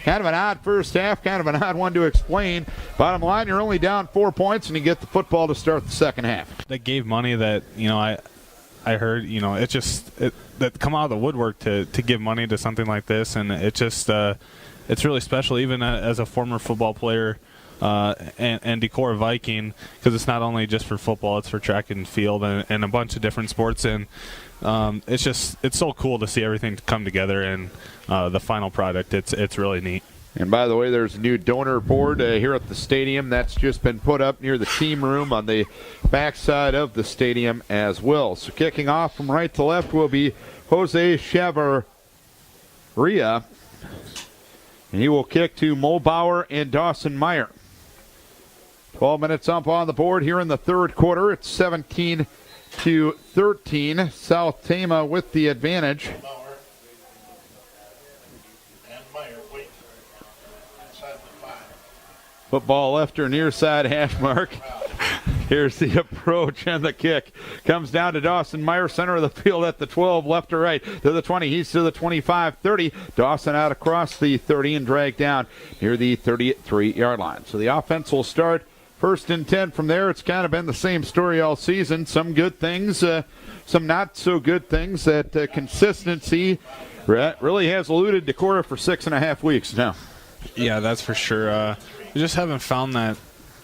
kind of an odd first half, kind of an odd one to explain. Bottom line, you're only down 4 points, and you get the football to start the second half. They gave money that, I heard, that come out of the woodwork to give money to something like this, and it just it's really special. Even as a former football player, and Decorah Viking, because it's not only just for football, it's for track and field and a bunch of different sports. And it's so cool to see everything come together and the final product. It's really neat. And by the way, there's a new donor board here at the stadium that's just been put up near the team room on the backside of the stadium as well. So kicking off from right to left will be Jose Chavarria. And he will kick to Mulbauer and Dawson Meyer. 12 minutes up on the board here in the third quarter. It's 17-13. South Tama with the advantage. Football left or near side hash mark. Here's the approach and the kick. Comes down to Dawson Meyer, center of the field at the 12, left to right to the 20. He's to the 25, 30. Dawson out across the 30 and dragged down near the 33-yard line. So the offense will start first and 10 from there. It's kind of been the same story all season. Some good things, some not so good things. That consistency really has eluded Decorah for 6.5 weeks now. Yeah, that's for sure. We just haven't found that,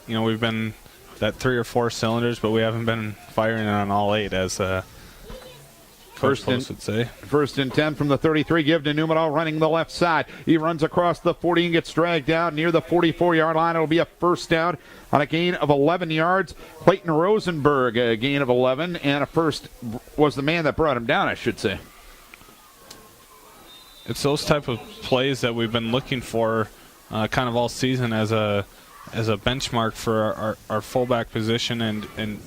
we've been that 3 or 4 cylinders, but we haven't been firing on all 8, as Coach Post would say. First and 10 from the 33. Give to Numedal running the left side. He runs across the 40 and gets dragged down near the 44-yard line. It'll be a first down on a gain of 11 yards. Clayton Rosenberg, a gain of 11, and a first was the man that brought him down, I should say. It's those type of plays that we've been looking for kind of all season as a benchmark for our fullback position and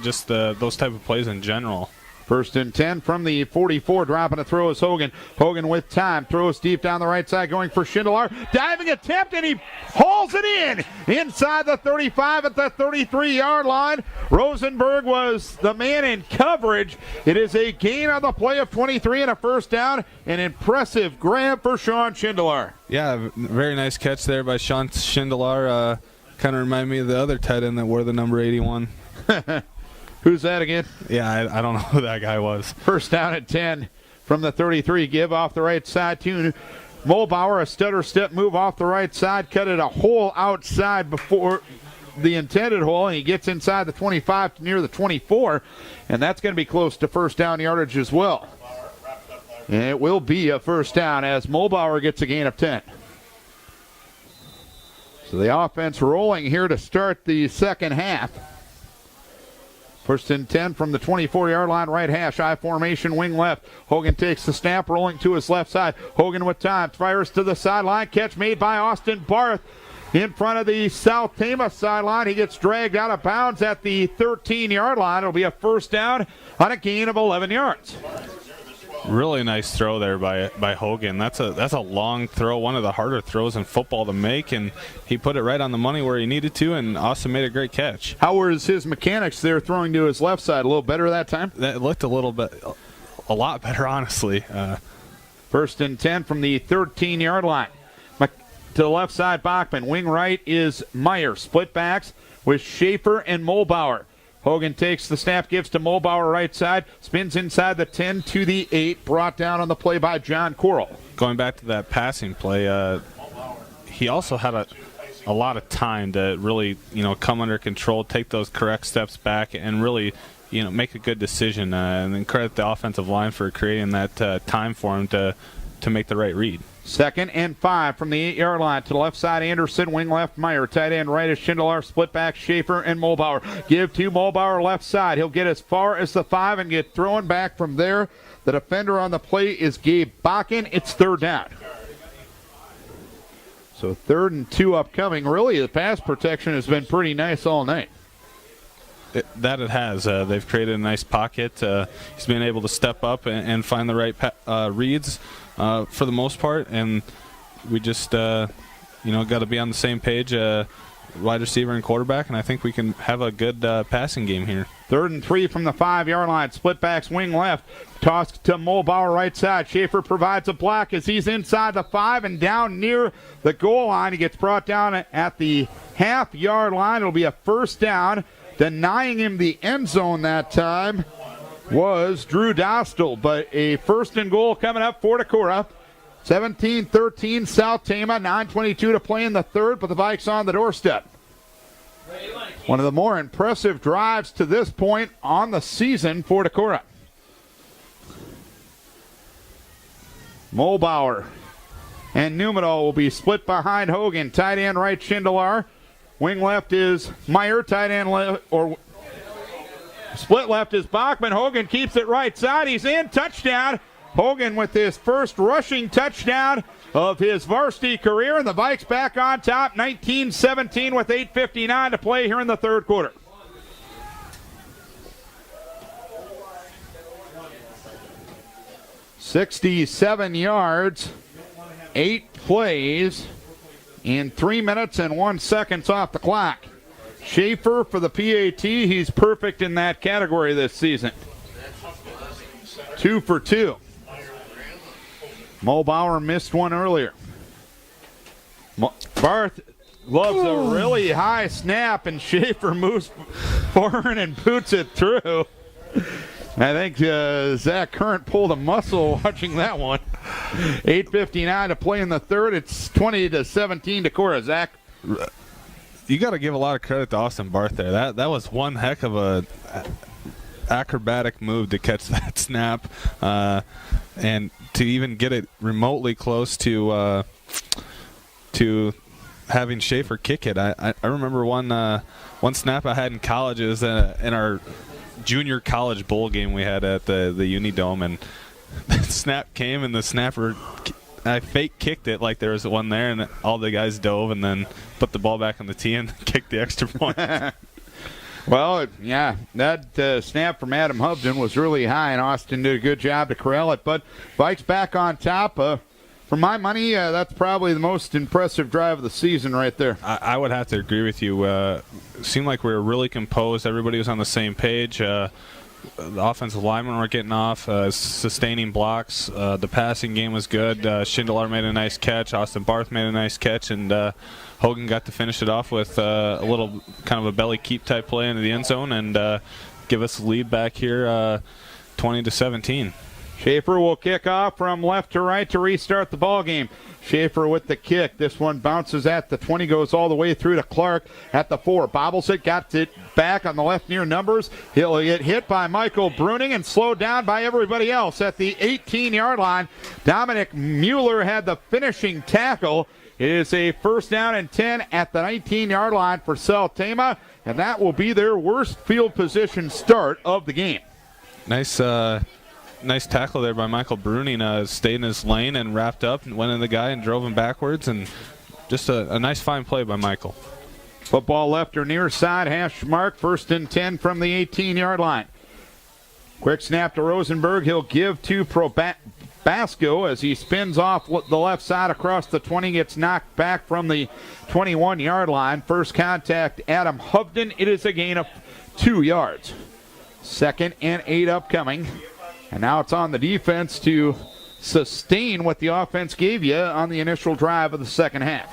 just those type of plays in general. First and 10 from the 44. Dropping a throw is Hogan. Hogan with time. Throws deep down the right side going for Schindler. Diving attempt, and he hauls it in. Inside the 35 at the 33-yard line. Rosenberg was the man in coverage. It is a gain on the play of 23 and a first down. An impressive grab for Sean Schindler. Yeah, very nice catch there by Sean Schindler. Kind of remind me of the other tight end that wore the number 81. Who's that again? Yeah, I don't know who that guy was. First down at 10 from the 33. Give off the right side to Mulbauer. A stutter step move off the right side. Cut it a hole outside before the intended hole, and he gets inside the 25 to near the 24, and that's going to be close to first down yardage as well. And it will be a first down as Mulbauer gets a gain of 10. So the offense rolling here to start the second half. First and 10 from the 24-yard line, right hash, I formation, wing left. Hogan takes the snap, rolling to his left side. Hogan with time, fires to the sideline. Catch made by Austin Barth in front of the South Tama sideline. He gets dragged out of bounds at the 13-yard line. It'll be a first down on a gain of 11 yards. Really nice throw there by Hogan. That's a long throw, one of the harder throws in football to make, and he put it right on the money where he needed to, and Austin made a great catch. How was his mechanics there throwing to his left side? A little better that time? That looked a lot better, honestly. First and 10 from the 13-yard line. To the left side, Bachman. Wing right is Meyer. Split backs with Schaefer and Mulbauer. Hogan takes the snap, gives to Mulbauer right side, spins inside the 10 to the 8, brought down on the play by John Coral. Going back to that passing play, he also had a lot of time to really, come under control, take those correct steps back, and really, make a good decision. And then credit the offensive line for creating that time for him to make the right read. Second and 5 from the 8-yard line. To the left side, Anderson. Wing left, Meyer. Tight end right is Schindler. Split back, Schaefer and Mulbauer. Give to Mulbauer left side. He'll get as far as the 5 and get thrown back from there. The defender on the play is Gabe Bakken. It's third down. So 3rd and 2 upcoming. Really, the pass protection has been pretty nice all night. That it has. They've created a nice pocket. He's been able to step up and find the right reads for the most part, and we just got to be on the same page, wide receiver and quarterback, and I think we can have a good passing game here. 3rd and 3 from the 5-yard line. Split backs, wing left. Tossed to Mulbauer right side. Schaefer provides a block as he's inside the 5 and down near the goal line. He gets brought down at the half-yard line. It'll be a first down. Denying him the end zone that time was Drew Dostal, but a first and goal coming up for Decorah 17-13 South Tama, 9:22 to play in the third, but the Vikes on the doorstep. One of the more impressive drives to this point on the season for Decorah. Mulbauer and Numedal will be split behind Hogan. Tight end right, Schindler. Wing left is Meyer. Tight end left, or split left is Bachman. Hogan keeps it right side. He's in. Touchdown. Hogan with his first rushing touchdown of his varsity career, and the Vikes back on top, 19-17 with 8:59 to play here in the third quarter. $67 yards, 8 plays, in 3 minutes and 1 second off the clock. Schaefer for the PAT, he's perfect in that category this season. 2 for 2. Mulbauer missed one earlier. Barth loves a really high snap, and Schaefer moves forward and boots it through. I think Zach Current pulled a muscle watching that one. 8:59 to play in the third. It's 20-17 Decorah. Zach? You got to give a lot of credit to Austin Barth there. That was one heck of a acrobatic move to catch that snap, and to even get it remotely close to having Schaefer kick it. I remember one snap I had in college. It was in our junior college bowl game we had at the Unidome, and the snap came, and the snapper, I fake kicked it like there was one there, and all the guys dove and then put the ball back on the tee and kicked the extra point. Well, yeah, that snap from Adam Hovden was really high, and Austin did a good job to corral it. But Vikes back on top. For my money, that's probably the most impressive drive of the season right there. I would have to agree with you. It seemed like we were really composed. Everybody was on the same page. The offensive linemen were getting off, sustaining blocks. The passing game was good. Schindler made a nice catch. Austin Barth made a nice catch. And Hogan got to finish it off with a little kind of a belly keep type play into the end zone and give us the lead back here 20-17. Schaefer will kick off from left to right to restart the ball game. Schaefer with the kick. This one bounces at the 20, goes all the way through to Clark at the 4. Bobbles it, got it back on the left near numbers. He'll get hit by Michael Bruning and slowed down by everybody else at the 18-yard line. Dominic Mueller had the finishing tackle. It is a first down and 10 at the 19-yard line for South Tama, and that will be their worst field position start of the game. Nice tackle there by Michael Bruning. Stayed in his lane and wrapped up and went in the guy and drove him backwards. And just a nice fine play by Michael. Football left or near side, hash mark, first and 10 from the 18-yard line. Quick snap to Rosenberg. He'll give to Basco as he spins off the left side across the 20, gets knocked back from the 21-yard line. First contact, Adam Hovden. It is a gain of 2 yards. 2nd and 8 upcoming. And now it's on the defense to sustain what the offense gave you on the initial drive of the second half.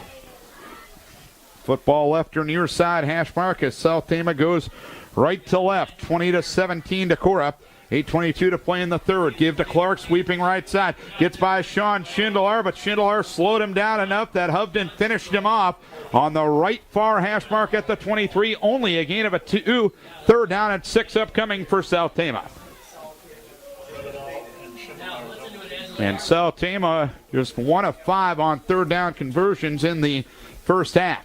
Football left or near side, hash mark as South Tama goes right to left. 20-17 Decorah. 8:22 to play in the third. Give to Clark, sweeping right side. Gets by Sean Schindler, but Schindler slowed him down enough that Hovden finished him off on the right far hash mark at the 23. Only a gain of a 2. 3rd down and 6 upcoming for South Tama. And South Tama just 1 of 5 on 3rd down conversions in the first half.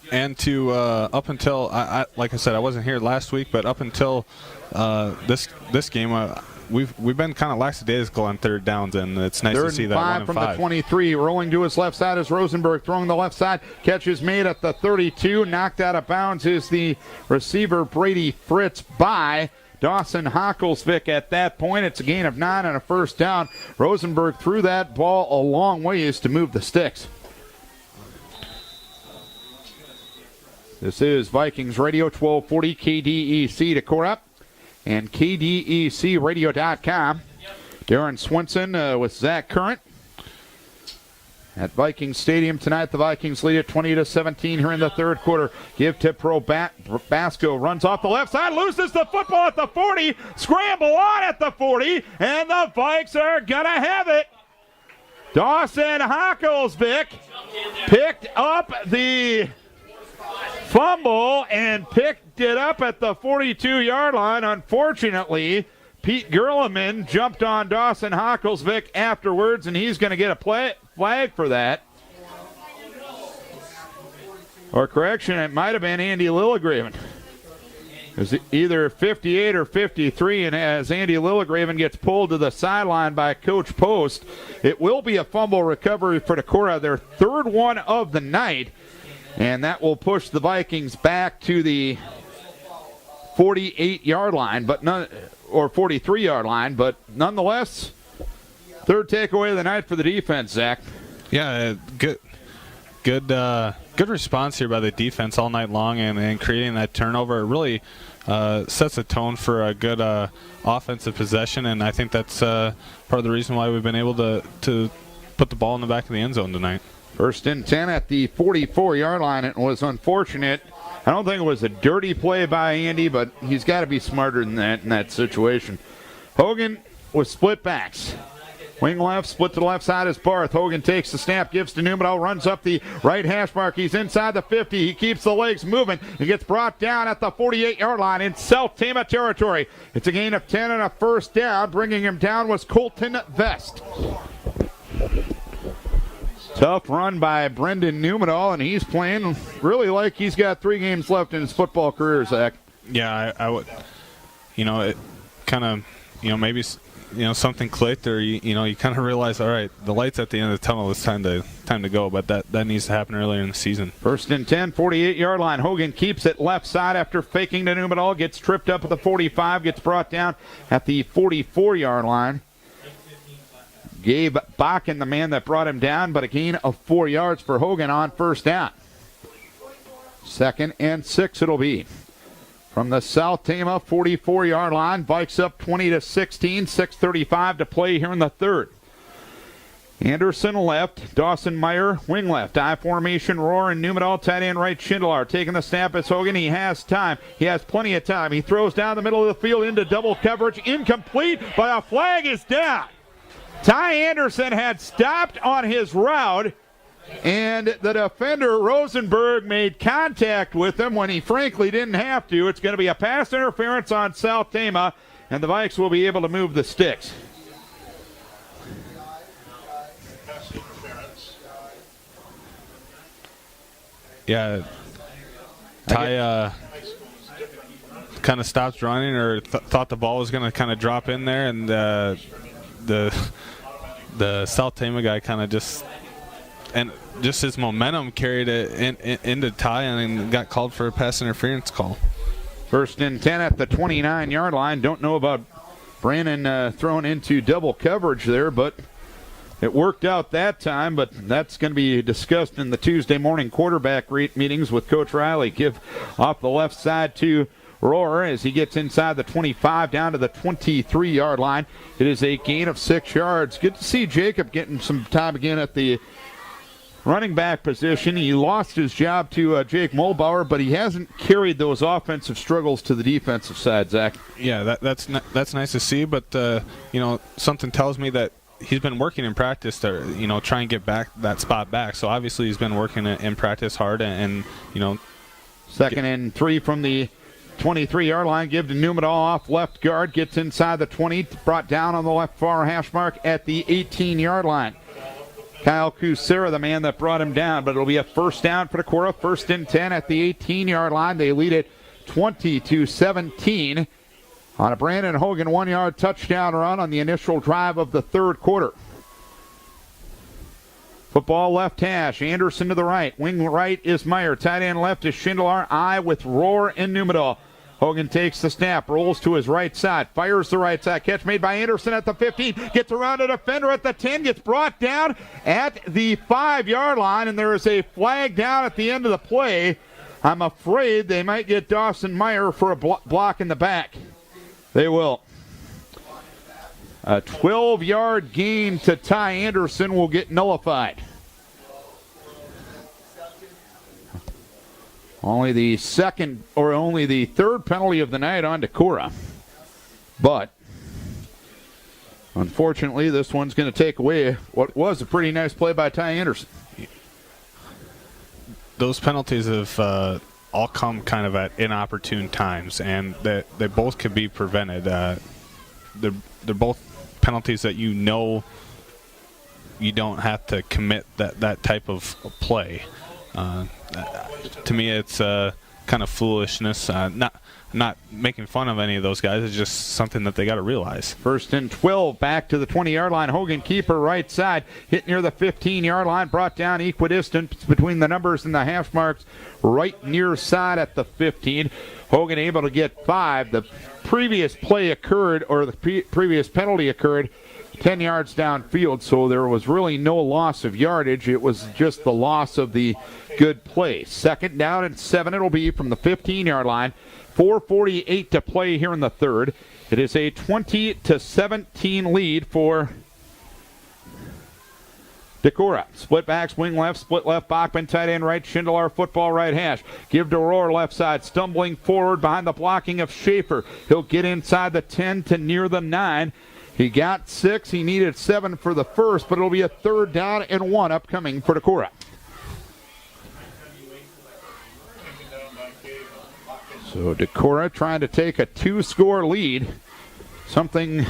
And to up until like I said, I wasn't here last week, but up until this game, we've been kind of lackadaisical on 3rd downs, and it's nice to see that 1 and 5 from the 23. Rolling to his left side is Rosenberg, throwing the left side. Catch is made at the 32. Knocked out of bounds is the receiver Brady Fritz by Dawson Hocklesvik at that point. It's a gain of 9 and a first down. Rosenberg threw that ball a long ways to move the sticks. This is Vikings Radio, 1240 KDEC Decorah and KDECradio.com. Darren Swinson with Zach Current. at Vikings Stadium tonight. The Vikings lead at 20-17 here in the third quarter. Give to Basco, runs off the left side, loses the football at the 40, scramble on at the 40, and the Vikes are gonna have it. Dawson Hocklesvik picked up the fumble and picked it up at the 42-yard line. Unfortunately, Pete Gerleman jumped on Dawson Hocklesvik afterwards, and he's going to get a flag for that. Or correction, it might have been Andy Lillegraven. It was either 58 or 53, and as Andy Lillegraven gets pulled to the sideline by Coach Post, it will be a fumble recovery for Decorah, their third one of the night, and that will push the Vikings back to the 48-yard line, or 43-yard line, but nonetheless, third takeaway of the night for the defense, Zach. Yeah, good response here by the defense all night long, and creating that turnover. It really sets a tone for a good offensive possession, and I think that's part of the reason why we've been able to put the ball in the back of the end zone tonight. First and 10 at the 44-yard line. It was unfortunate. I don't think it was a dirty play by Andy, but he's got to be smarter than that in that situation. Hogan with split backs. Wing left, split to the left side is Barth. Hogan takes the snap, gives to Numedal, runs up the right hash mark. He's inside the 50. He keeps the legs moving. He gets brought down at the 48-yard line in South Tama territory. It's a gain of 10 and a first down. Bringing him down was Colton Vest. Tough run by Brendan Numedal, and he's playing really like he's got 3 games left in his football career, Zach. Yeah, I would, it kind of, maybe, something clicked, or, you kind of realize, all right, the light's at the end of the tunnel, it's time to go, but that needs to happen earlier in the season. First and 10, 48-yard line. Hogan keeps it left side after faking to Numedal, gets tripped up at the 45, gets brought down at the 44-yard line. Gabe Bakken, the man that brought him down, but a gain of 4 yards for Hogan on first down. 2nd and 6 it'll be. From the South Tama 44-yard line, Vikes up 20-16, 6:35 to play here in the third. Anderson left, Dawson Meyer wing left, I formation, Rohr and Numedal, tight end right, Schindler taking the snap as Hogan. He has time, he has plenty of time. He throws down the middle of the field into double coverage, incomplete, but a flag is down. Ty Anderson had stopped on his route, and the defender, Rosenberg, made contact with him when he frankly didn't have to. It's going to be a pass interference on South Tama, and the Vikes will be able to move the sticks. Pass interference. Yeah, Ty kind of stopped running, or thought the ball was going to kind of drop in there, and the South Tama guy kind of just his momentum carried it into Ty, and got called for a pass interference call. First and 10 at the 29-yard line. Don't know about Brandon thrown into double coverage there, but it worked out that time. But that's going to be discussed in the Tuesday morning quarterback meetings with Coach Riley. Give off the left side to Rohr as he gets inside the 25 down to the 23-yard line. It is a gain of 6 yards. Good to see Jacob getting some time again at the running back position. He lost his job to Jake Mulbauer, but he hasn't carried those offensive struggles to the defensive side, Zach. Yeah, that's nice to see, but something tells me that he's been working in practice to try and get back that spot back. So obviously he's been working in practice hard, and 2nd and 3 from the 23-yard line. Give to Numedal off left guard. Gets inside the 20. Brought down on the left far hash mark at the 18-yard line. Kyle Kusera, the man that brought him down, but it'll be a first down for Decorah. 1st and 10 at the 18-yard line. They lead it 20-17 on a Brandon Hogan 1-yard touchdown run on the initial drive of the third quarter. Football left hash. Anderson to the right. Wing right is Meyer. Tight end left is Schindler. I with Rohr and Numedal. Hogan takes the snap, rolls to his right side, fires the right side. Catch made by Anderson at the 15. Gets around a defender at the 10. Gets brought down at the 5-yard line, and there is a flag down at the end of the play. I'm afraid they might get Dawson Meyer for a block in the back. They will. A 12-yard gain to Ty Anderson will get nullified. Only the third penalty of the night on Decorah. But unfortunately, this one's going to take away what was a pretty nice play by Ty Anderson. Those penalties have all come kind of at inopportune times, and they both could be prevented. They're both penalties that you know you don't have to commit that type of play. To me, it's kind of foolishness. Not making fun of any of those guys. It's just something that they got to realize. 1st and 12, back to the 20-yard line. Hogan, keeper, right side, hit near the 15-yard line, brought down equidistant between the numbers and the hash marks, right near side at the 15. Hogan able to get 5. The previous play occurred, or the previous penalty occurred 10 yards downfield, so there was really no loss of yardage. It was just the loss of the good play. 2nd down and 7 it'll be from the 15-yard line. 4:48 to play here in the third. It is a 20-17 lead for Decorah. Split back, swing left, split left, Bachman, tight end right, Schindler, football right hash. Give to Rohr, left side, stumbling forward behind the blocking of Schaefer. He'll get inside the 10 to near the 9. He got 6. He needed 7 for the first, but it'll be a 3rd down and 1 upcoming for Decorah. So Decorah trying to take a 2-score lead, something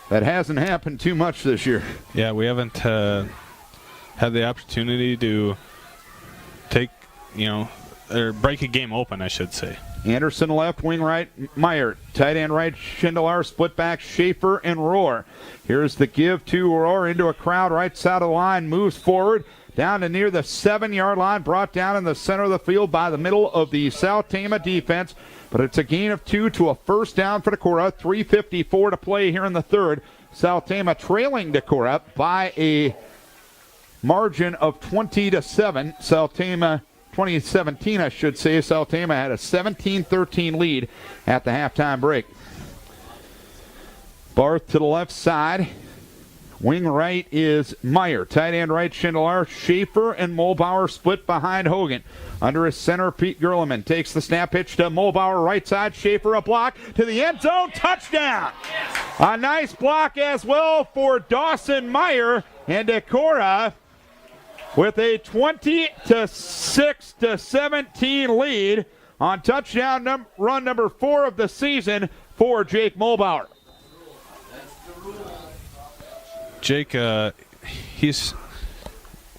that hasn't happened too much this year. Yeah, we haven't had the opportunity to take, or break a game open, I should say. Anderson left, wing right, Meyer. Tight end right, Schindler. Split back, Schaefer and Rohr. Here's the give to Rohr into a crowd right side of the line. Moves forward down to near the 7-yard line. Brought down in the center of the field by the middle of the South Tama defense. But it's a gain of 2 to a 1st down for Decorah. 3:54 to play here in the third. South Tama trailing Decorah by a margin of 20-7. South Tama 2017, I should say. South Tama had a 17-13 lead at the halftime break. Barth to the left side. Wing right is Meyer. Tight end right, Schindler. Schaefer and Mulbauer split behind Hogan. Under his center, Pete Gerleman takes the snap, pitch to Mulbauer, right side. Schaefer a block to the end zone. Touchdown! A nice block as well for Dawson Meyer. And Decorah with a 20-6-17 lead on touchdown run number 4 of the season for Jake Mulbauer. Jake,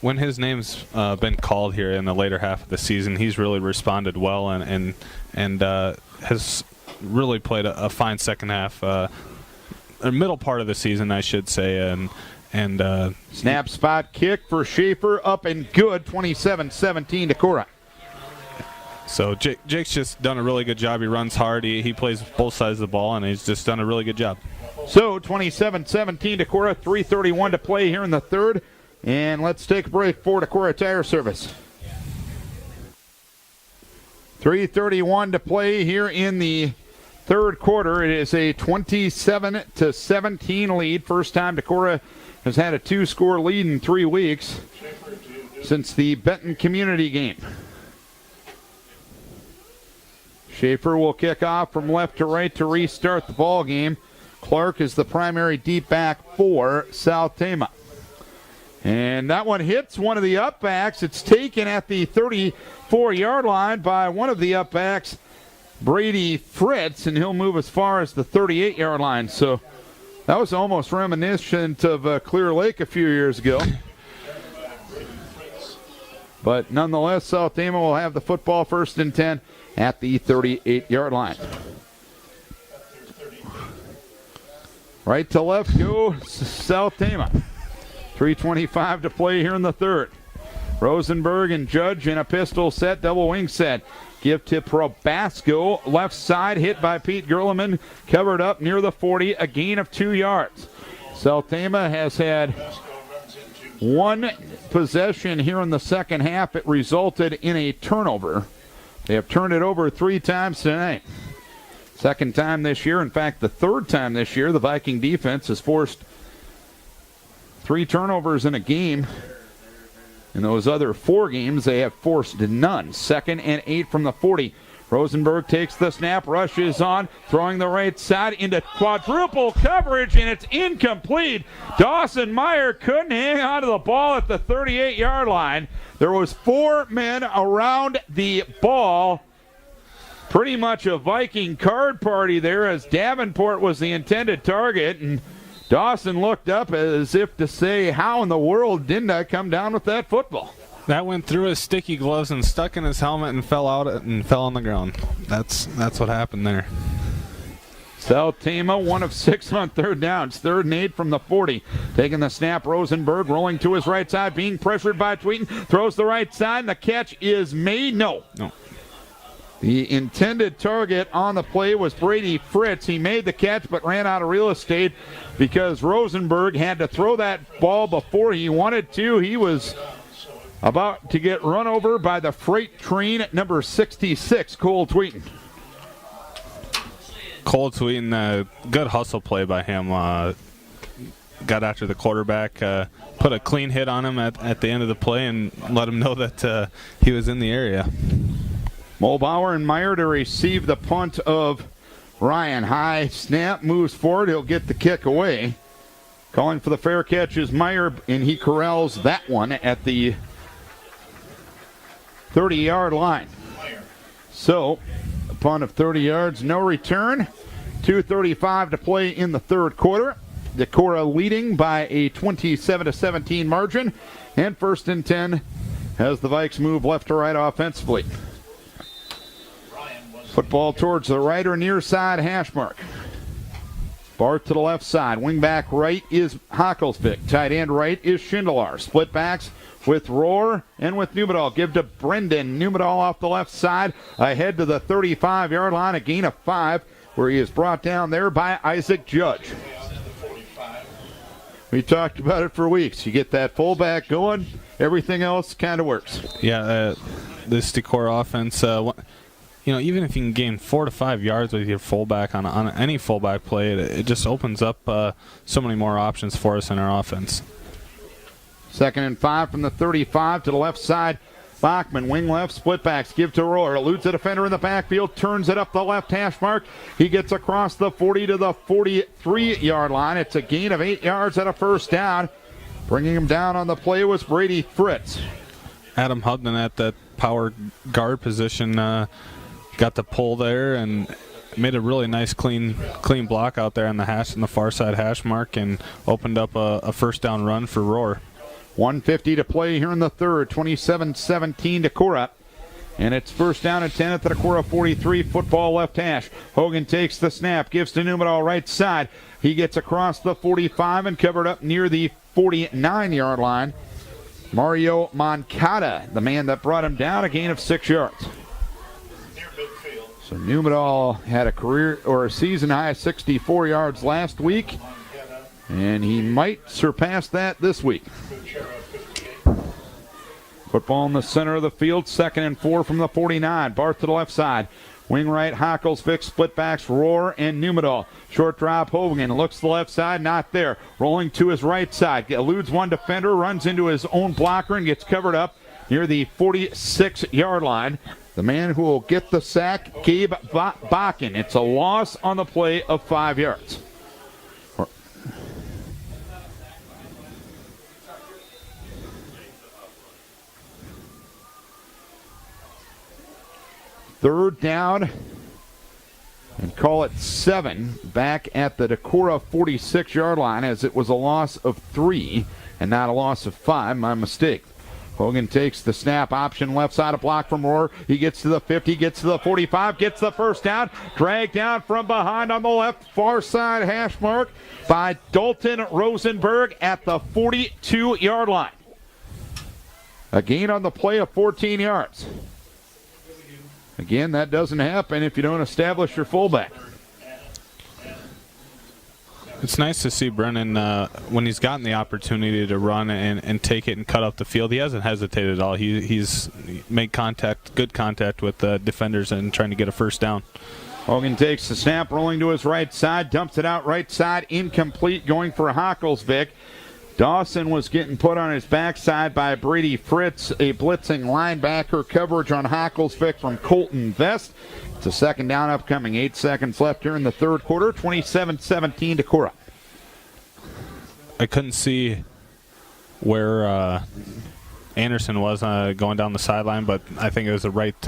when his name's been called here in the later half of the season, he's really responded well and has really played a fine second half, or middle part of the season, I should say. And snap spot kick for Schaefer, up and good. 27-17 Decorah. So Jake's just done a really good job. He runs hard. He plays both sides of the ball, and he's just done a really good job. So 27-17 Decorah, 3:31 to play here in the third. And let's take a break for Decorah Tire Service. 3:31 to play here in the third quarter. It is a 27-17 lead. First time Decorah has had a 2-score lead in 3 weeks since the Benton Community game. Schaefer will kick off from left to right to restart the ball game. Clark is the primary deep back for South Tama. And that one hits one of the upbacks. It's taken at the 34-yard line by one of the upbacks, Brady Fritz, and he'll move as far as the 38-yard line. So that was almost reminiscent of Clear Lake a few years ago. But nonetheless, South Tama will have the football 1st and 10 at the 38-yard line. Right to left goes South Tama. 3:25 to play here in the third. Rosenberg and Judge in a pistol set, double wing set. Give to Probasco. Left side hit by Pete Gerleman. Covered up near the 40. A gain of 2 yards. South Tama has had one possession here in the second half. It resulted in a turnover. They have turned it over 3 times tonight. Second time this year. In fact, the third time this year, the Viking defense has forced 3 turnovers in a game In those other 4 games, they have forced none. 2nd and 8 from the 40. Rosenberg takes the snap, rushes on, throwing the right side into quadruple coverage, and it's incomplete. Dawson Meyer couldn't hang on to the ball at the 38-yard line. There was 4 men around the ball. Pretty much a Viking card party there, as Davenport was the intended target, and Dawson looked up as if to say, how in the world didn't I come down with that football? That went through his sticky gloves and stuck in his helmet and fell out and fell on the ground. That's what happened there. South Tama, 1 of 6 on 3rd downs. 3rd and 8 from the 40. Taking the snap, Rosenberg rolling to his right side, being pressured by Tweeten. Throws the right side, and the catch is made. No. The intended target on the play was Brady Fritz. He made the catch but ran out of real estate because Rosenberg had to throw that ball before he wanted to. He was about to get run over by the freight train at number 66, Cole Tweeten. Cole Tweeten, good hustle play by him. Got after the quarterback, put a clean hit on him at the end of the play and let him know that he was in the area. Mulbauer and Meyer to receive the punt of Ryan. High snap, moves forward. He'll get the kick away. Calling for the fair catch is Meyer, and he corrals that one at the 30-yard line. So, a punt of 30 yards, no return. 2:35 to play in the 3rd quarter. Decorah leading by a 27-17 margin. And 1st and 10 as the Vikes move left to right offensively. Football towards the right or near side hash mark. Bart to the left side. Wing back right is Hocklesvik. Tight end right is Schindler. Split backs with Rohr and with Numedal. Give to Brendan. Numedal off the left side. Ahead to the 35-yard line. A gain of 5 where he is brought down there by Isaac Judge. We talked about it for weeks. You get that fullback going, everything else kind of works. Yeah, this Decorah offense, even if you can gain 4 to 5 yards with your fullback on any fullback play, it just opens up so many more options for us in our offense. 2nd and 5 from the 35 to the left side. Bachman, wing left, split backs, give to Rohr. Eludes a defender in the backfield, turns it up the left hash mark. He gets across the 40 to the 43-yard line. It's a gain of 8 yards and a 1st down. Bringing him down on the play was Brady Fritz. Adam Hudson at that power guard position got the pull there and made a really nice clean block out there on the far side hash mark and opened up a 1st down run for Rohr. 1:50 to play here in the 3rd. 27-17 Decorah. And it's 1st down and 10 at the Decorah 43. Football left hash. Hogan takes the snap, gives to Numedal right side. He gets across the 45 and covered up near the 49-yard line. Mario Moncada, the man that brought him down, a gain of 6 yards. So Numedal had a season high 64 yards last week, and he might surpass that this week. Football in the center of the field, 2nd and 4 from the 49. Barth to the left side. Wing right, Hocklesvik, split backs, Rohr and Numedal. Short drop, Hogan looks to the left side, not there. Rolling to his right side, eludes one defender, runs into his own blocker and gets covered up near the 46-yard line. The man who will get the sack, Gabe Bakken. It's a loss on the play of 5 yards. Third down, and call it 7 back at the Decorah 46-yard line, as it was a loss of 3 and not a loss of 5. My mistake. Hogan takes the snap, option left side, a block from Rohr. He gets to the 50, gets to the 45, gets the 1st down. Dragged down from behind on the left far side hash mark by Dalton Rosenberg at the 42-yard line. A gain on the play of 14 yards. Again, that doesn't happen if you don't establish your fullback. It's nice to see Brennan, when he's gotten the opportunity to run and take it and cut up the field, he hasn't hesitated at all. He's made good contact with the defenders and trying to get a 1st down. Hogan takes the snap, rolling to his right side, dumps it out right side, incomplete, going for Hocklesvik. Dawson was getting put on his backside by Brady Fritz, a blitzing linebacker. Coverage on Hocklesvik from Colton Vest. It's a second down upcoming. 8 seconds left here in the third quarter. 27-17 Decorah. I couldn't see where Anderson was going down the sideline, but I think it was the right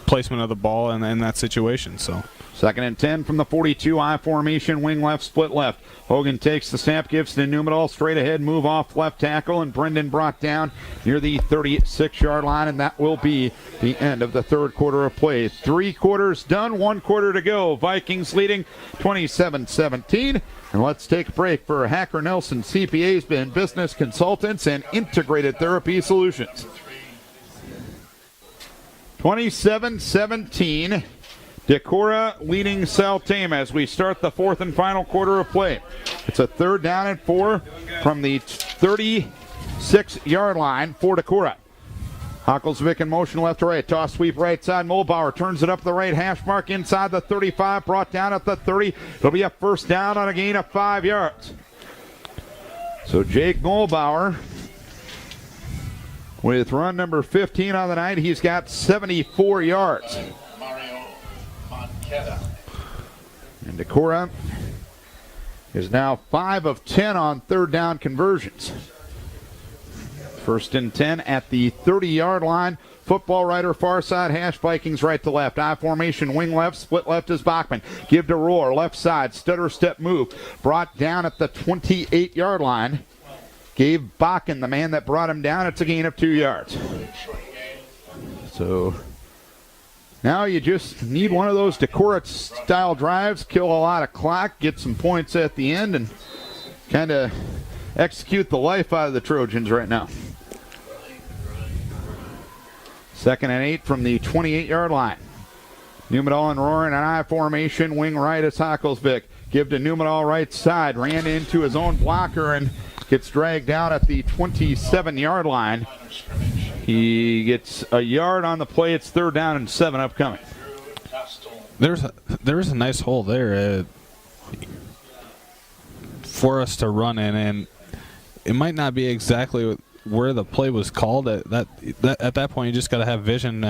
placement of the ball in that situation. So 2nd and 10 from the 42. I formation, wing left, split left. Hogan takes the snap, gives to Numedal, straight ahead, move off left tackle, and Brendan brought down near the 36-yard line, and that will be the end of the third quarter of play. 3 quarters done, 1 quarter to go. Vikings leading 27-17. And let's take a break for Hacker Nelson CPAs and Business Consultants and Integrated Therapy Solutions. 27-17. Decorah leading South Tama as we start the fourth and final quarter of play. It's a 3rd down and 4 from the 36-yard line for Decorah. Hocklesvik in motion left to right. Toss sweep right side. Mulbauer turns it up the right hash mark inside the 35. Brought down at the 30. It'll be a first down on a gain of 5 yards. So Jake Mulbauer with run number 15 on the night. He's got 74 yards. And Decorah is now 5 of 10 on 3rd down conversions. 1st and 10 at the 30-yard line. Football rider far side, hash Vikings right to left. I formation, wing left, split left is Bachman. Give to Rohr, left side, stutter step move. Brought down at the 28-yard line. Gave Bakken, the man that brought him down. It's a gain of 2 yards. So now you just need one of those Decorah-style drives, kill a lot of clock, get some points at the end, and kind of execute the life out of the Trojans right now. 2nd and 8 from the 28-yard line. Numedal and Rohr in an I formation, wing right is Hocklesvik. Give to Numedal right side, ran into his own blocker and gets dragged down at the 27-yard line. He gets a yard on the play. It's 3rd down and 7 upcoming. There's a nice hole there for us to run in, and it might not be exactly where the play was called. At that point, you just got to have vision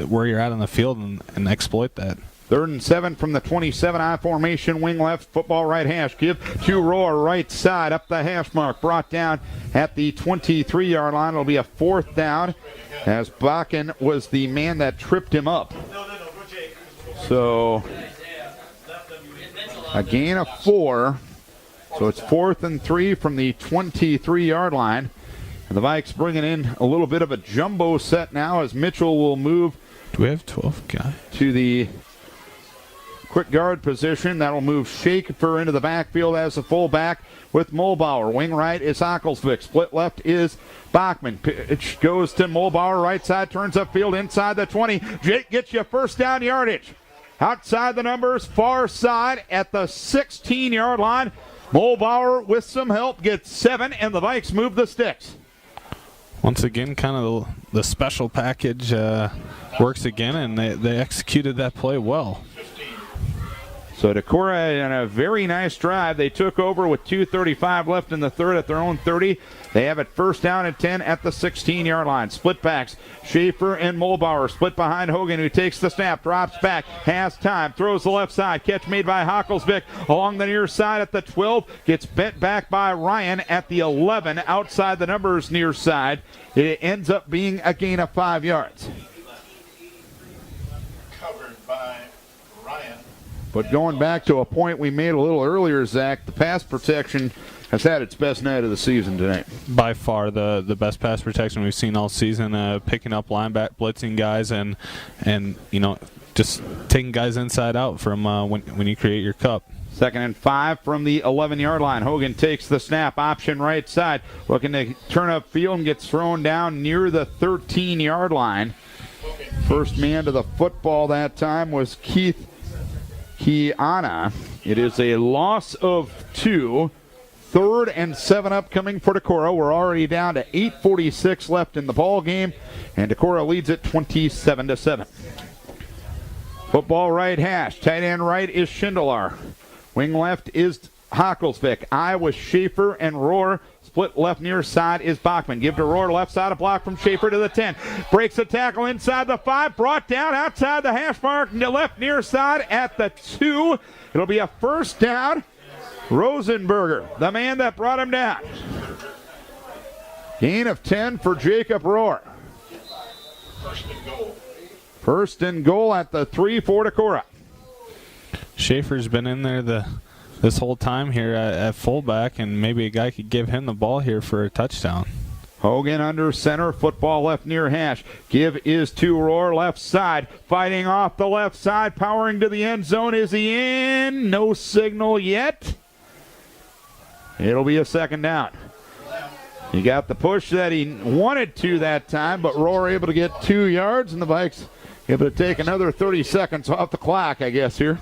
where you're at on the field and exploit that. 3rd and 7 from the 27. I formation, wing left, football right hash. Give to Rohr right side up the hash mark. Brought down at the 23-yard line. It'll be a 4th down as Bakken was the man that tripped him up. So a gain of 4. So it's 4th and 3 from the 23-yard line. And the Vikes bringing in a little bit of a jumbo set now as Mitchell will move. Do we have 12 guys? To the quick guard position. That'll move Schaefer into the backfield as a fullback with Mulbauer. Wing right is Hocklesvik. Split left is Bachman. Pitch goes to Mulbauer. Right side turns upfield inside the 20. Jake gets you first down yardage. Outside the numbers, far side at the 16-yard line. Mulbauer with some help gets 7, and the Vikes move the sticks. Once again, kind of the special package works again, and they executed that play well. So Decorah in a very nice drive. They took over with 2:35 left in the third at their own 30. They have it first down and 10 at the 16-yard line. Split backs. Schaefer and Mulbauer split behind Hogan, who takes the snap, drops back, has time, throws the left side. Catch made by Hocklesvik along the near side at the 12. Gets bent back by Ryan at the 11 outside the numbers near side. It ends up being a gain of 5 yards. Covered by Ryan. But going back to a point we made a little earlier, Zach, the pass protection has had its best night of the season tonight. By far the best pass protection we've seen all season, picking up linebacker, blitzing guys, and just taking guys inside out from when you create your cup. 2nd and 5 from the 11-yard line. Hogan takes the snap, option right side, looking to turn up field and gets thrown down near the 13-yard line. First man to the football that time was Keith Kiana. It is a loss of 2. 3rd and 7 upcoming for Decorah. We're already down to 8:46 left in the ball game, and Decorah leads it 27-7. Football right hash. Tight end right is Schindler. Wing left is Hocklesvik. I with Schaefer and Rohr. Split left near side is Bachman. Give to Rohr, left side, a block from Schaefer to the 10. Breaks a tackle inside the 5. Brought down outside the hash mark. Left near side at the 2. It'll be a first down. Rosenberger, the man that brought him down. Gain of 10 for Jacob Rohr. First and goal at the 3 for Decorah. Schaefer's been in there this whole time here at fullback, and maybe a guy could give him the ball here for a touchdown. Hogan under center, football left near hash. Give is to Rohr, left side. Fighting off the left side, powering to the end zone. Is he in? No signal yet. It'll be a second down. He got the push that he wanted to that time, but Rohr able to get 2 yards, and the Vikes able to take another 30 seconds off the clock, I guess, here.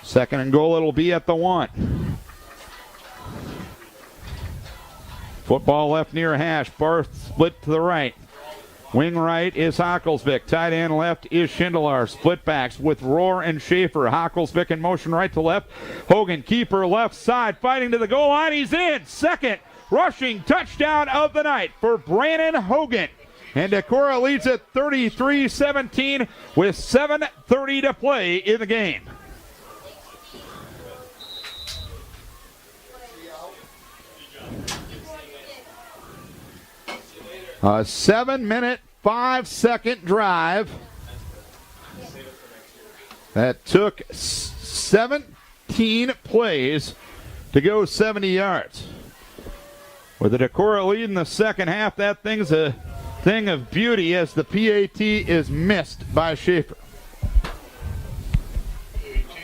Second and goal, it'll be at the 1. Football left near hash. Barth split to the right. Wing right is Hocklesvik. Tight end left is Schindler. Split backs with Rohr and Schaefer. Hocklesvik in motion right to left. Hogan, keeper left side, fighting to the goal line. He's in. Second rushing touchdown of the night for Brandon Hogan. And Decorah leads at 33-17 with 7:30 to play in the game. A 7-minute, 5-second drive that took 17 plays to go 70 yards. With the Decorah lead in the second half, that thing's a thing of beauty as the PAT is missed by Schaefer.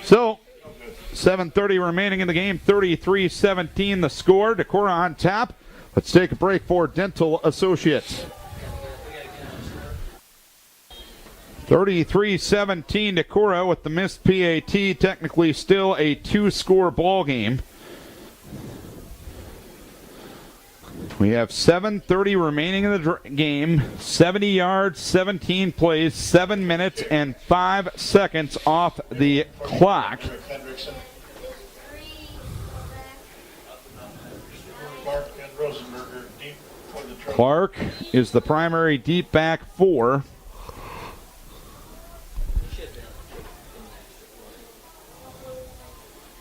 So, 7:30 remaining in the game, 33-17 the score. Decorah on top. Let's take a break for Dental Associates. 33-17 Decorah with the missed PAT. Technically still a 2-score ball game. We have 7:30 remaining in the game. 70 yards, 17 plays, 7 minutes and 5 seconds off the clock. Clark is the primary deep back 4.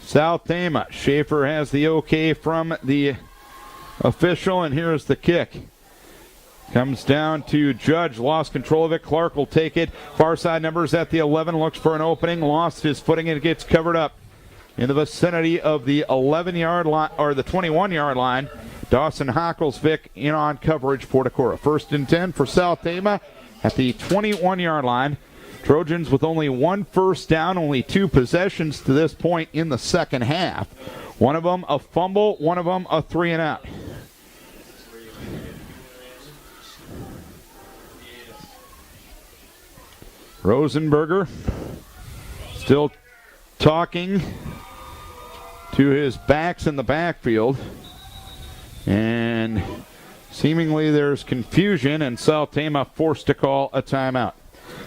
South Tama. Schaefer has the okay from the official, and here's the kick. Comes down to Judge, lost control of it. Clark will take it. Far side numbers at the 11, looks for an opening, lost his footing, and it gets covered up in the vicinity of the 11-yard line, or the 21-yard line. Dawson Hocklesvik in on coverage for Decorah. First and 10 for South Tama at the 21-yard line. Trojans with only 1 first down, only 2 possessions to this point in the second half. One of them a fumble, one of them a 3-and-out. Rosenberger still talking to his backs in the backfield. And seemingly there's confusion, and South Tama forced to call a timeout.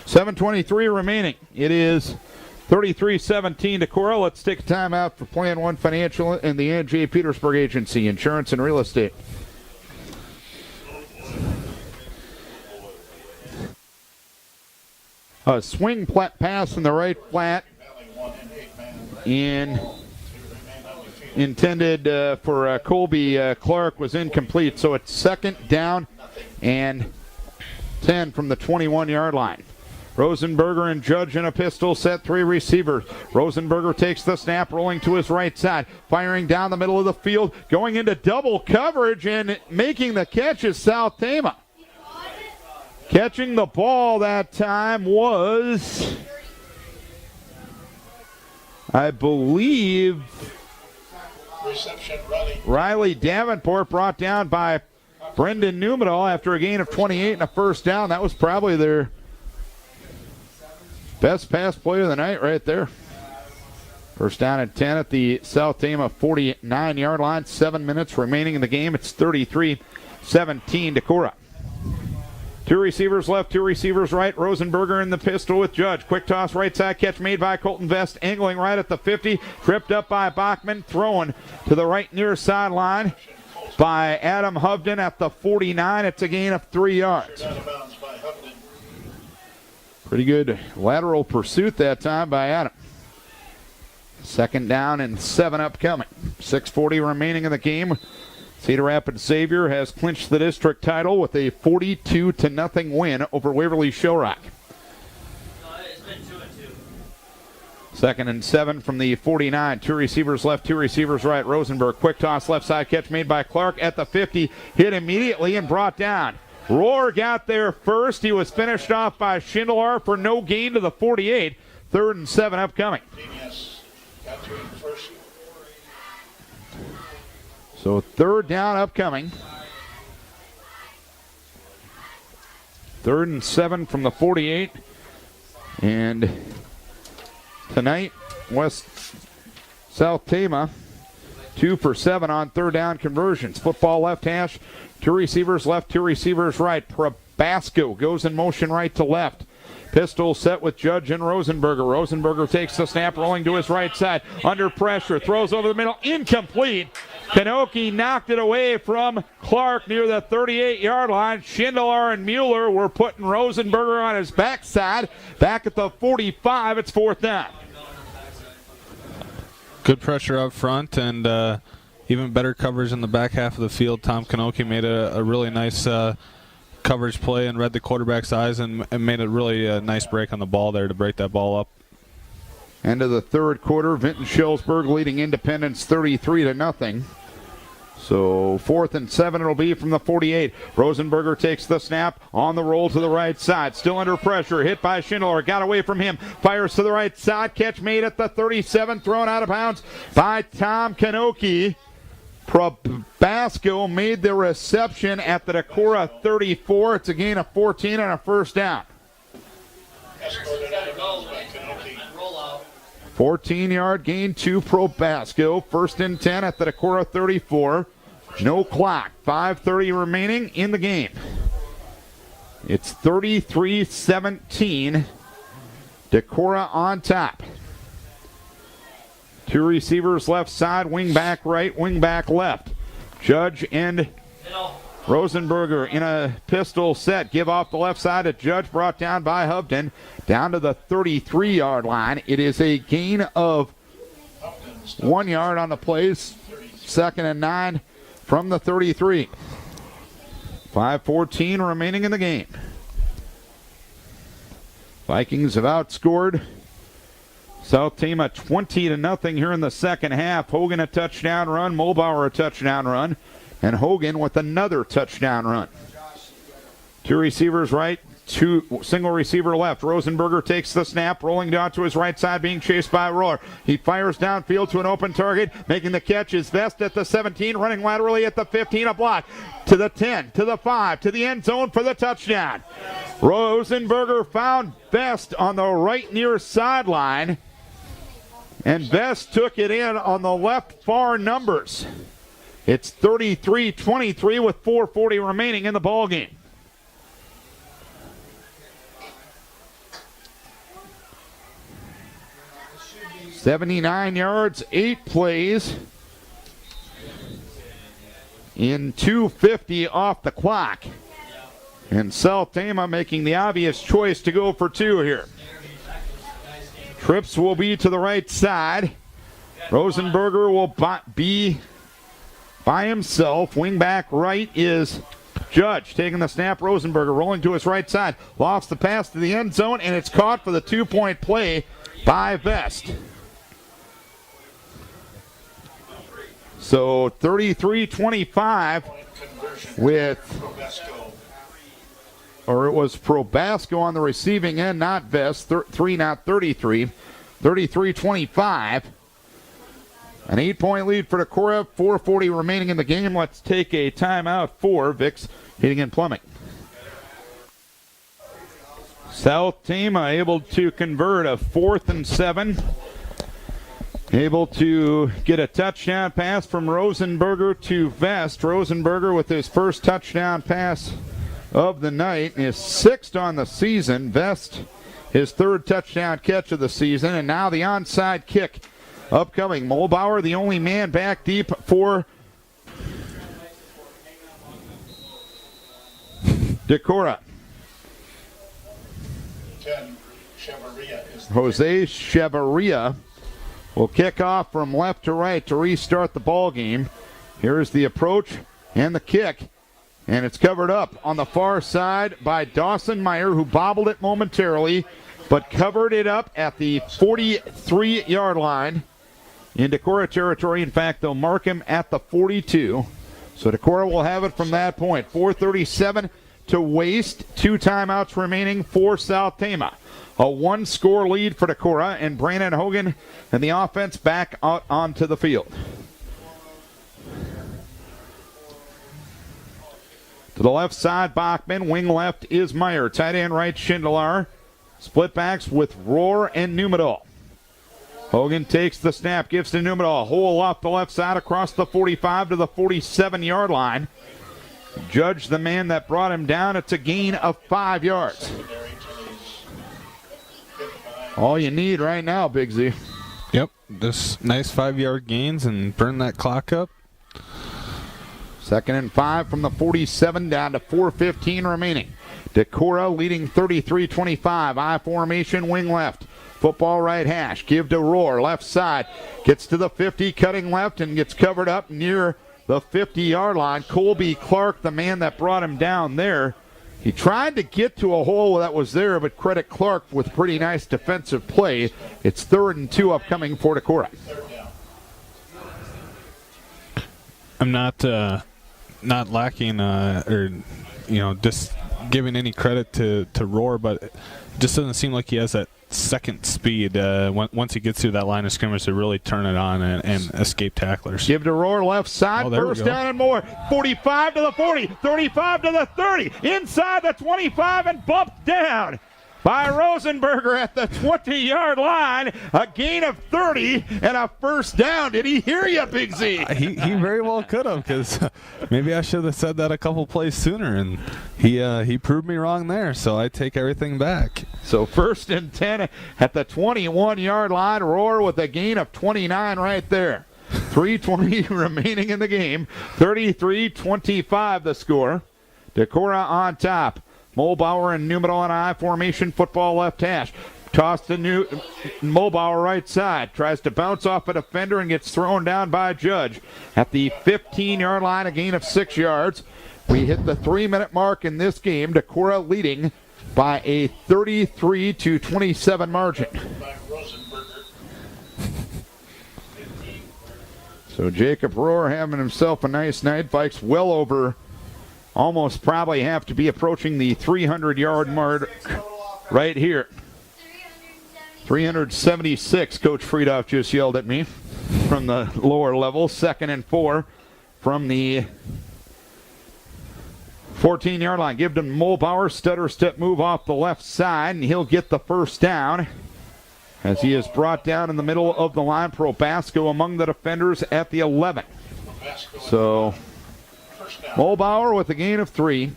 7:23 remaining. It is 33-17 Decorah. Let's take a timeout for Plan One Financial and the N.J. Petersburg Agency, Insurance and Real Estate. A swing pass in the right flat intended for Colby Clark was incomplete, so it's second down and 10 from the 21-yard line. Rosenberger and Judge in a pistol set, 3 receivers. Rosenberger takes the snap, rolling to his right side, firing down the middle of the field, going into double coverage, and making the catch is South Tama. Catching the ball that time was, I believe, Riley Davenport, brought down by Brendan Numedal after a gain of 28 and a first down. That was probably their best pass play of the night right there. First down and 10 at the South Tama 49-yard line. 7 minutes remaining in the game. It's 33-17 Decorah. Two receivers left, two receivers right. Rosenberger in the pistol with Judge. Quick toss right side catch made by Colton Vest. Angling right at the 50. Tripped up by Bachman. Thrown to the right near sideline by Adam Hovden at the 49. It's a gain of 3 yards. Pretty good lateral pursuit that time by Adam. Second down and 7 upcoming. 6:40 remaining in the game. Cedar Rapids Xavier has clinched the district title with a 42-0 win over Waverly Shellrock. It's been 2-2. Second and 7 from the 49. Two receivers left, two receivers right. Rosenberg, quick toss, left side catch made by Clark at the 50. Hit immediately and brought down. Rohr got there first. He was finished off by Schindler for no gain to the 48. 3rd and 7 upcoming. So 3rd down upcoming. 3rd and 7 from the 48. And tonight, South Tama, 2 for 7 on 3rd down conversions. Football left hash, two receivers left, two receivers right. Probasco goes in motion right to left. Pistol set with Judge and Rosenberger. Rosenberger takes the snap, rolling to his right side. Under pressure, throws over the middle, incomplete. Kanoki knocked it away from Clark near the 38-yard line. Schindler and Mueller were putting Rosenberger on his backside. Back at the 45, it's 4th down. Good pressure up front and even better coverage in the back half of the field. Tom Kanoki made a really nice coverage play and read the quarterback's eyes and made a really nice break on the ball there to break that ball up. End of the 3rd quarter, Vinton Schillsburg leading Independence 33-0. So 4th and 7 it'll be from the 48. Rosenberger takes the snap on the roll to the right side. Still under pressure. Hit by Schindler. Got away from him. Fires to the right side. Catch made at the 37. Thrown out of bounds by Tom Kanoki. Probasco made the reception at the Decorah 34. It's a gain of 14 and a 1st down. 14-yard gain to Probasco. 1st and 10 at the Decorah 34. No clock. 5:30 remaining in the game. It's 33-17. Decorah on top. Two receivers left side, wing back right, wing back left. Judge and Rosenberger in a pistol set. Give off the left side to Judge, brought down by Hovden. Down to the 33-yard line. It is a gain of 1 yard on the plays. 2nd and 9 from the 33. 5:14 remaining in the game. Vikings have outscored South Tama 20-0 here in the second half. Hogan a touchdown run, Mulbauer a touchdown run, and Hogan with another touchdown run. Two receivers right, single receiver left. Rosenberger takes the snap, rolling down to his right side, being chased by Rohr. He fires downfield to an open target, making the catch is Vest at the 17, running laterally at the 15, a block. To the 10, to the 5, to the end zone for the touchdown. Rosenberger found Vest on the right near sideline, and Vest took it in on the left far numbers. It's 33-23 with 4:40 remaining in the ballgame. $79 yards, 8 plays in 2:50 off the clock. And South Tama making the obvious choice to go for 2 here. Trips will be to the right side. Rosenberger will be by himself. Wing back right is Judge taking the snap. Rosenberger rolling to his right side. Lost the pass to the end zone, and it's caught for the 2-point play by Vest. So 33-25 it was Probasco on the receiving end, not Vest. 3, not 33. 33-25. An 8-point lead for Decorah. 4:40 remaining in the game. Let's take a timeout for Vicks Heating and Plumbing. South Tama able to convert a 4th and 7. Able to get a touchdown pass from Rosenberger to Vest. Rosenberger with his first touchdown pass of the night, his 6th on the season. Vest, his 3rd touchdown catch of the season, and now the onside kick upcoming. Mulbauer, the only man back deep for Decorah. 10, Chevarria is the Jose Chevarria will kick off from left to right to restart the ball game. Here's the approach and the kick, and it's covered up on the far side by Dawson Meyer, who bobbled it momentarily, but covered it up at the 43-yard line in Decorah territory. In fact, they'll mark him at the 42. So Decorah will have it from that point. 4:37 to waste. 2 timeouts remaining for South Tama. A 1-score lead for Decorah, and Brandon Hogan and the offense back out onto the field. To the left side, Bachman. Wing left is Meyer. Tight end right, Schindler. Split backs with Rohr and Numedal. Hogan takes the snap, gives to Numedal. Hole off the left side across the 45 to the 47-yard line. Judge the man that brought him down. It's a gain of 5 yards. secondary to these 55. All you need right now, Big Z. Yep, just nice 5-yard gains and burn that clock up. 2nd and 5 from the 47 down to 4:15 remaining. Decorah leading 33-25. I formation, wing left. Football right hash. Give to Rohr, left side. Gets to the 50, cutting left, and gets covered up near the 50-yard line. Colby Clark, the man that brought him down there. He tried to get to a hole that was there, but credit Clark with pretty nice defensive play. It's 3rd and 2 upcoming for Decorah. I'm not lacking or just giving any credit to Rohr, but it just doesn't seem like he has that second speed once he gets through that line of scrimmage to really turn it on and escape tacklers. Give to Rohr, left side, first down and more. 45 to the 40, 35 to the 30, inside the 25 and bumped down by Rosenberger at the 20-yard line. A gain of 30 and a first down. Did he hear you, Big Z? He very well could have, because maybe I should have said that a couple plays sooner, and he proved me wrong there, so I take everything back. So 1st and 10 at the 21-yard line. Rohr with a gain of 29 right there. 3:20 remaining in the game. 33-25 the score. Decorah on top. Mulbauer and Numedal in I formation, football left hash. Toss to Mulbauer right side. Tries to bounce off a defender and gets thrown down by a Judge. At the 15-yard line, a gain of 6 yards. We hit the 3-minute mark in this game. Decorah leading by a 33-27 margin. By Rosenberger. So Jacob Rohr having himself a nice night. Bikes well over, almost probably have to be approaching the 300-yard mark right here. 376, Coach Friedoff just yelled at me from the lower level. 2nd and 4 from the 14-yard line. Give to Mulbauer, stutter step move off the left side, and he'll get the first down as he is brought down in the middle of the line. Probasco among the defenders at the 11. So Mulbauer with a gain of 3.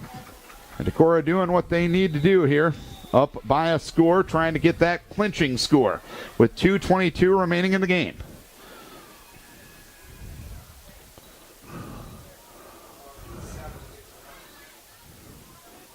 And Decorah doing what they need to do here. Up by a score, trying to get that clinching score with 2:22 remaining in the game.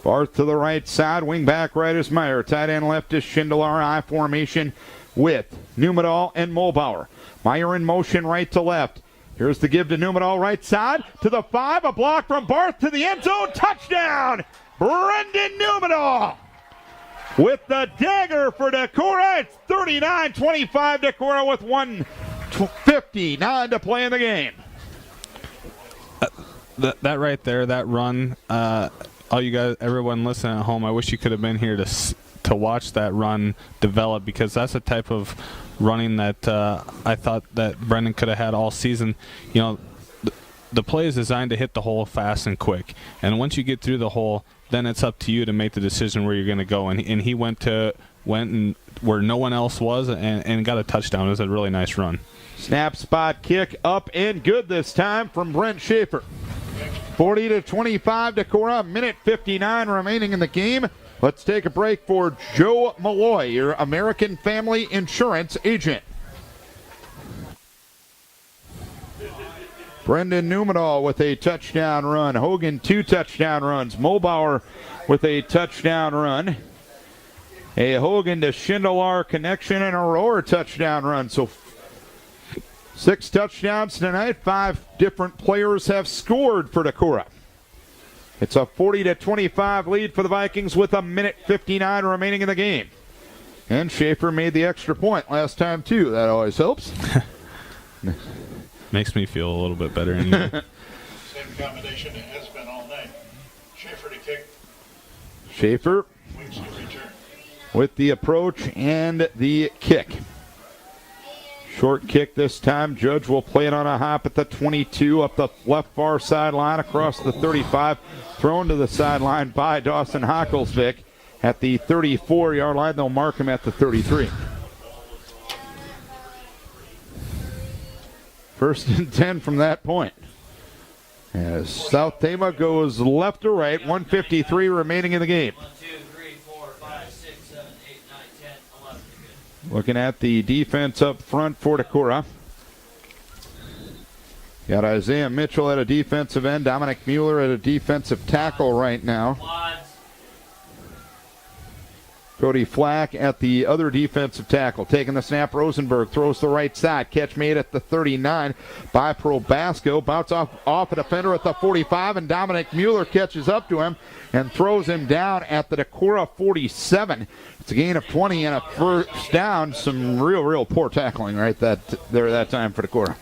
Barth to the right side, wing back right is Meyer. Tight end left is Schindler. I formation with Numedal and Mulbauer. Meyer in motion right to left. Here's the give to Numedal right side to the 5. A block from Barth to the end zone. Touchdown! Brendan Numedal with the dagger for Decorah. It's 39-25 Decorah with 1:59 to play in the game. That right there, that run, all you guys, everyone listening at home, I wish you could have been here to watch that run develop, because that's the type of running that I thought that Brendan could have had all season. You know, the play is designed to hit the hole fast and quick, and once you get through the hole, then it's up to you to make the decision where you're going to go. And he went and where no one else was and got a touchdown. It was a really nice run. Snap, spot, kick, up and good this time from Brent Schaefer. 40-25 Decorah, minute 59 remaining in the game. Let's take a break for Joe Malloy, your American Family Insurance agent. Brendan Newmanall with a touchdown run. Hogan 2 touchdown runs. Mulbauer with a touchdown run. A Hogan to Schindler connection and a Rohr touchdown run. So 6 touchdowns tonight. 5 different players have scored for Decorah. It's a 40-25 lead for the Vikings with a minute 59 remaining in the game. And Schaefer made the extra point last time too. That always helps. Makes me feel a little bit better anyway. Same combination it has been all night. Schaefer to kick, Schaefer Weeks to return. with the approach and the kick. Short kick this time. Judge will play it on a hop at the 22, up the left far sideline, across the 35, thrown to the sideline by Dawson Hocklesvik at the 34-yard line. They'll mark him at the 33. First and 10 from that point. As South Tama goes left to right, 1:53 remaining in the game. 1, 2, 3, 4, 5, 6, 7, 8, 9, 10, 11. Good. Looking at the defense up front for Decorah. Got Isaiah Mitchell at a defensive end, Dominic Mueller at a defensive tackle right now. Quads. Cody Flack at the other defensive tackle. Taking the snap, Rosenberg throws the right side. Catch made at the 39 by Probasco. Bounce off a defender at the 45, and Dominic Mueller catches up to him and throws him down at the Decorah 47. It's a gain of 20 and a first down. Some real poor tackling right there that time for Decorah.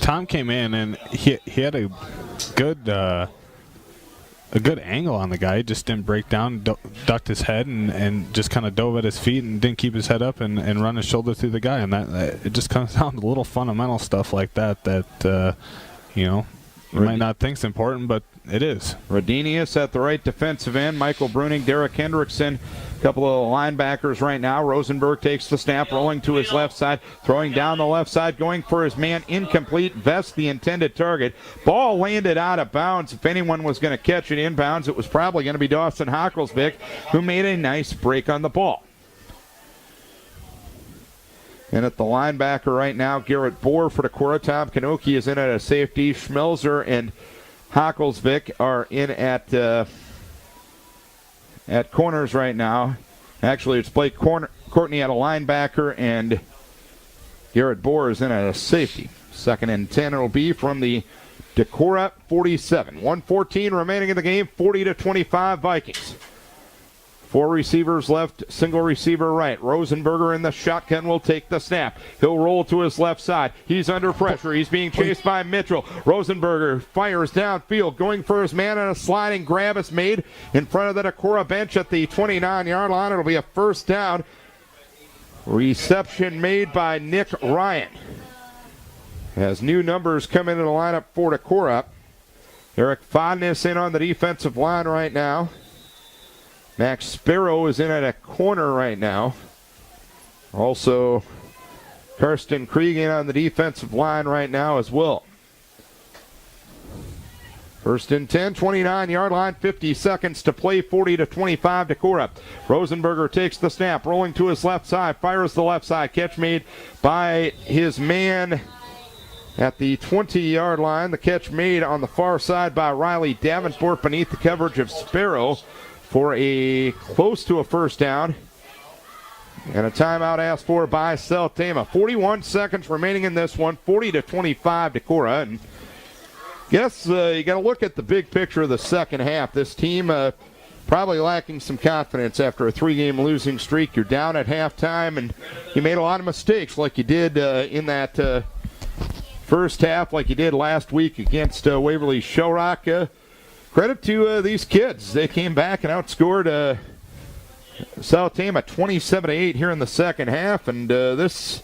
Tom came in and he had a good angle on the guy. He just didn't break down, ducked his head, and just kind of dove at his feet and didn't keep his head up and run his shoulder through the guy. And that it just comes down to little fundamental stuff like that you might not think's important, but it is. Rodinius at the right defensive end. Michael Bruning, Derek Hendrickson, a couple of linebackers right now. Rosenberg takes the snap, rolling to his left side, throwing down the left side, going for his man, incomplete. Vest the intended target. Ball landed out of bounds. If anyone was going to catch it inbounds, it was probably going to be Dawson Hocklesvik, who made a nice break on the ball. And at the linebacker right now, Garrett Bohr for Decorah. Tom Kanoki is in at a safety. Schmelzer and Hocklesvik are in at corners right now. Actually, it's Blake Courtney at a linebacker, and Garrett Bohr is in at a safety. 2nd and 10 it'll be from the Decorah 47. 1:14 remaining in the game, 40-25 Vikings. 4 receivers left, single receiver right. Rosenberger in the shotgun will take the snap. He'll roll to his left side. He's under pressure. He's being chased by Mitchell. Rosenberger fires downfield, going for his man, and a sliding grab is made in front of the Decorah bench at the 29-yard line. It'll be a first down. Reception made by Nick Ryan. As new numbers come into the lineup for Decorah. Eric Fodness in on the defensive line right now. Max Sparrow is in at a corner right now. Also, Karsten Krieg in on the defensive line right now as well. 1st and 10, 29-yard line, 50 seconds to play, 40-25 Decorah. Rosenberger takes the snap, rolling to his left side, fires the left side. Catch made by his man at the 20-yard line. The catch made on the far side by Riley Davenport beneath the coverage of Sparrow for a close to a first down. And a timeout asked for by South Tama. 41 seconds remaining in this one, 40-25 Decorah. And guess you got to look at the big picture of the second half. This team probably lacking some confidence after a 3-game losing streak. You're down at halftime, and you made a lot of mistakes like you did in that first half, like you did last week against Waverly Shellrock. Credit to these kids. They came back and outscored South Tama 27-8 here in the second half, and this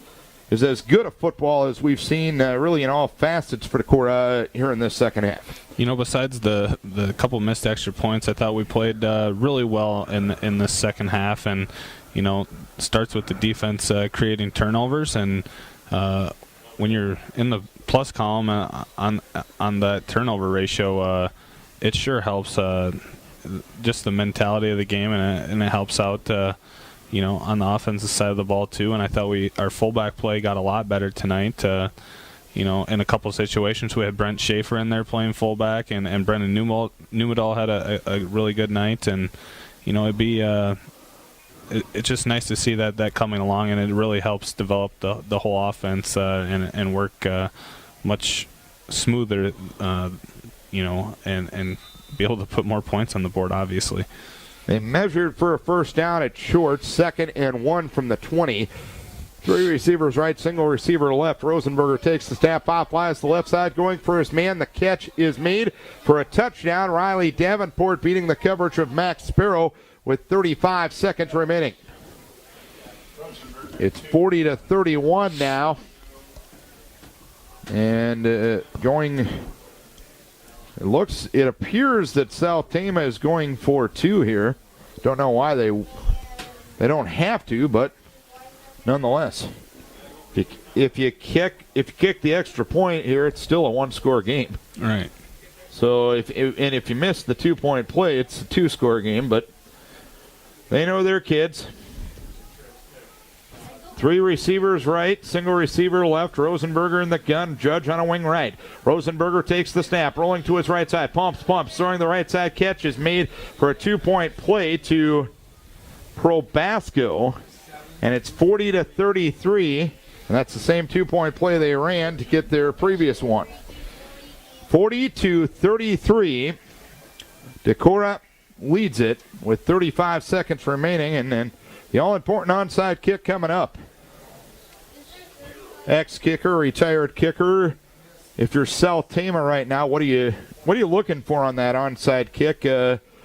is as good a football as we've seen really in all facets for Decorah here in this second half. You know, besides the couple missed extra points, I thought we played really well in the second half, and starts with the defense creating turnovers, and when you're in the plus column on that turnover ratio, it sure helps just the mentality of the game, and it helps out on the offensive side of the ball too. And I thought our fullback play got a lot better tonight. In a couple of situations we had Brent Schaefer in there playing fullback, and Brendan Numedal had a really good night, and it's just nice to see that coming along, and it really helps develop the whole offense and work much smoother, and be able to put more points on the board, obviously. They measured for a first down at short, 2nd and 1 from the 20. 3 receivers right, single receiver left. Rosenberger takes the snap, off, flies to the left side, going for his man. The catch is made for a touchdown. Riley Davenport beating the coverage of Max Sparrow with 35 seconds remaining. It's 40-31 now. And it appears that South Tama is going for 2 here. Don't know why they don't have to, but nonetheless, if you kick the extra point here, it's still a 1-score game. Right. So if you miss the 2-point play, it's a 2-score game, but they know their kids. 3 receivers right, single receiver left. Rosenberger in the gun, Judge on a wing right. Rosenberger takes the snap, rolling to his right side, pumps, throwing the right side. Catch is made for a 2-point play to Probasco, and it's 40-33, and that's the same 2-point play they ran to get their previous one. 40-33, Decorah leads it with 35 seconds remaining, and then the all-important onside kick coming up. Ex-kicker, retired kicker. If you're South Tama right now, what are you looking for on that onside kick?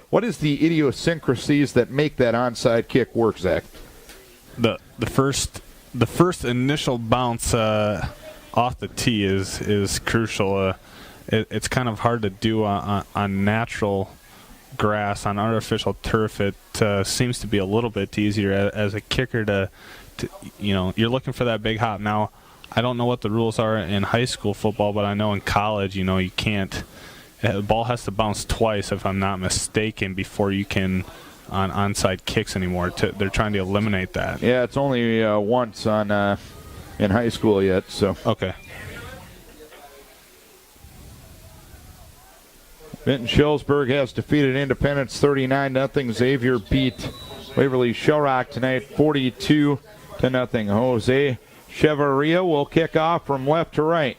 What is the idiosyncrasies that make that onside kick work, Zach? The first initial bounce off the tee is crucial. It's kind of hard to do on natural grass. On artificial turf, it seems to be a little bit easier as a kicker to you're looking for that big hop. Now, I don't know what the rules are in high school football, but I know in college, you can't. The ball has to bounce twice, if I'm not mistaken, before you can on onside kicks anymore. They're trying to eliminate that. Yeah, it's only once in high school yet. So okay. Vinton-Schillsburg has defeated Independence 39-0. Xavier beat Waverly Shellrock tonight 42-0. Jose Chevarria will kick off from left to right.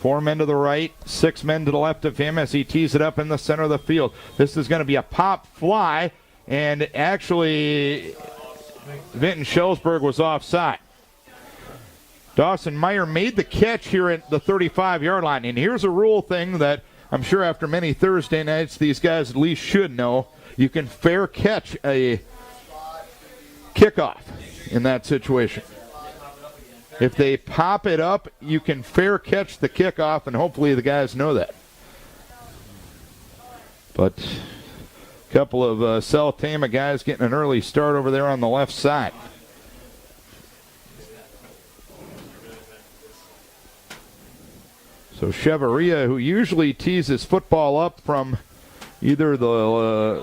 4 men to the right, 6 men to the left of him as he tees it up in the center of the field. This is going to be a pop fly, and actually Vinton-Schillsburg was offside. Dawson Meyer made the catch here at the 35-yard line, and here's a rule thing that I'm sure after many Thursday nights these guys at least should know. You can fair catch a kickoff in that situation. If they pop it up, you can fair catch the kickoff, and hopefully the guys know that. But a couple of South Tama guys getting an early start over there on the left side. So Chevarria, who usually tees his football up from either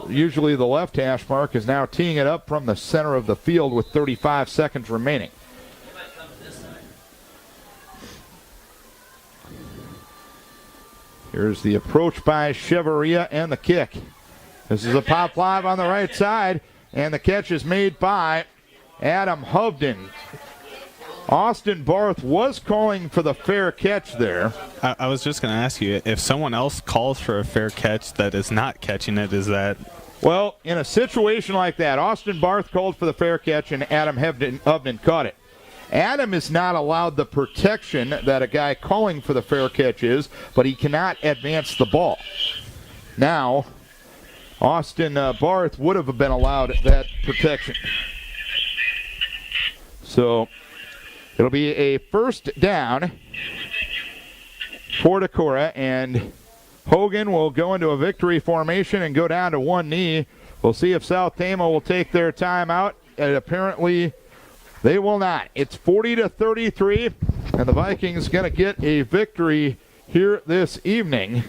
usually the left hash mark, is now teeing it up from the center of the field with 35 seconds remaining. Here's the approach by Chevarria and the kick. This is a pop live on the right side, and the catch is made by Adam Hovden. Austin Barth was calling for the fair catch there. I was just going to ask you, if someone else calls for a fair catch that is not catching it, is that... Well, in a situation like that, Austin Barth called for the fair catch, and Adam Hovden caught it. Adam is not allowed the protection that a guy calling for the fair catch is, but he cannot advance the ball. Now, Austin Barth would have been allowed that protection. So it'll be a first down for Decorah, and Hogan will go into a victory formation and go down to one knee. We'll see if South Tama will take their time out, and apparently they will not. It's 40-33. And the Vikings going to get a victory here this evening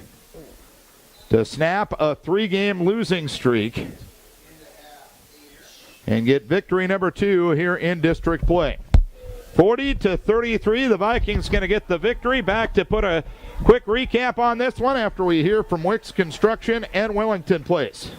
to snap a 3-game losing streak and get victory number 2 here in district play. 40-33, the Vikings going to get the victory. Back to put a quick recap on this one after we hear from Wicks Construction and Wellington Place.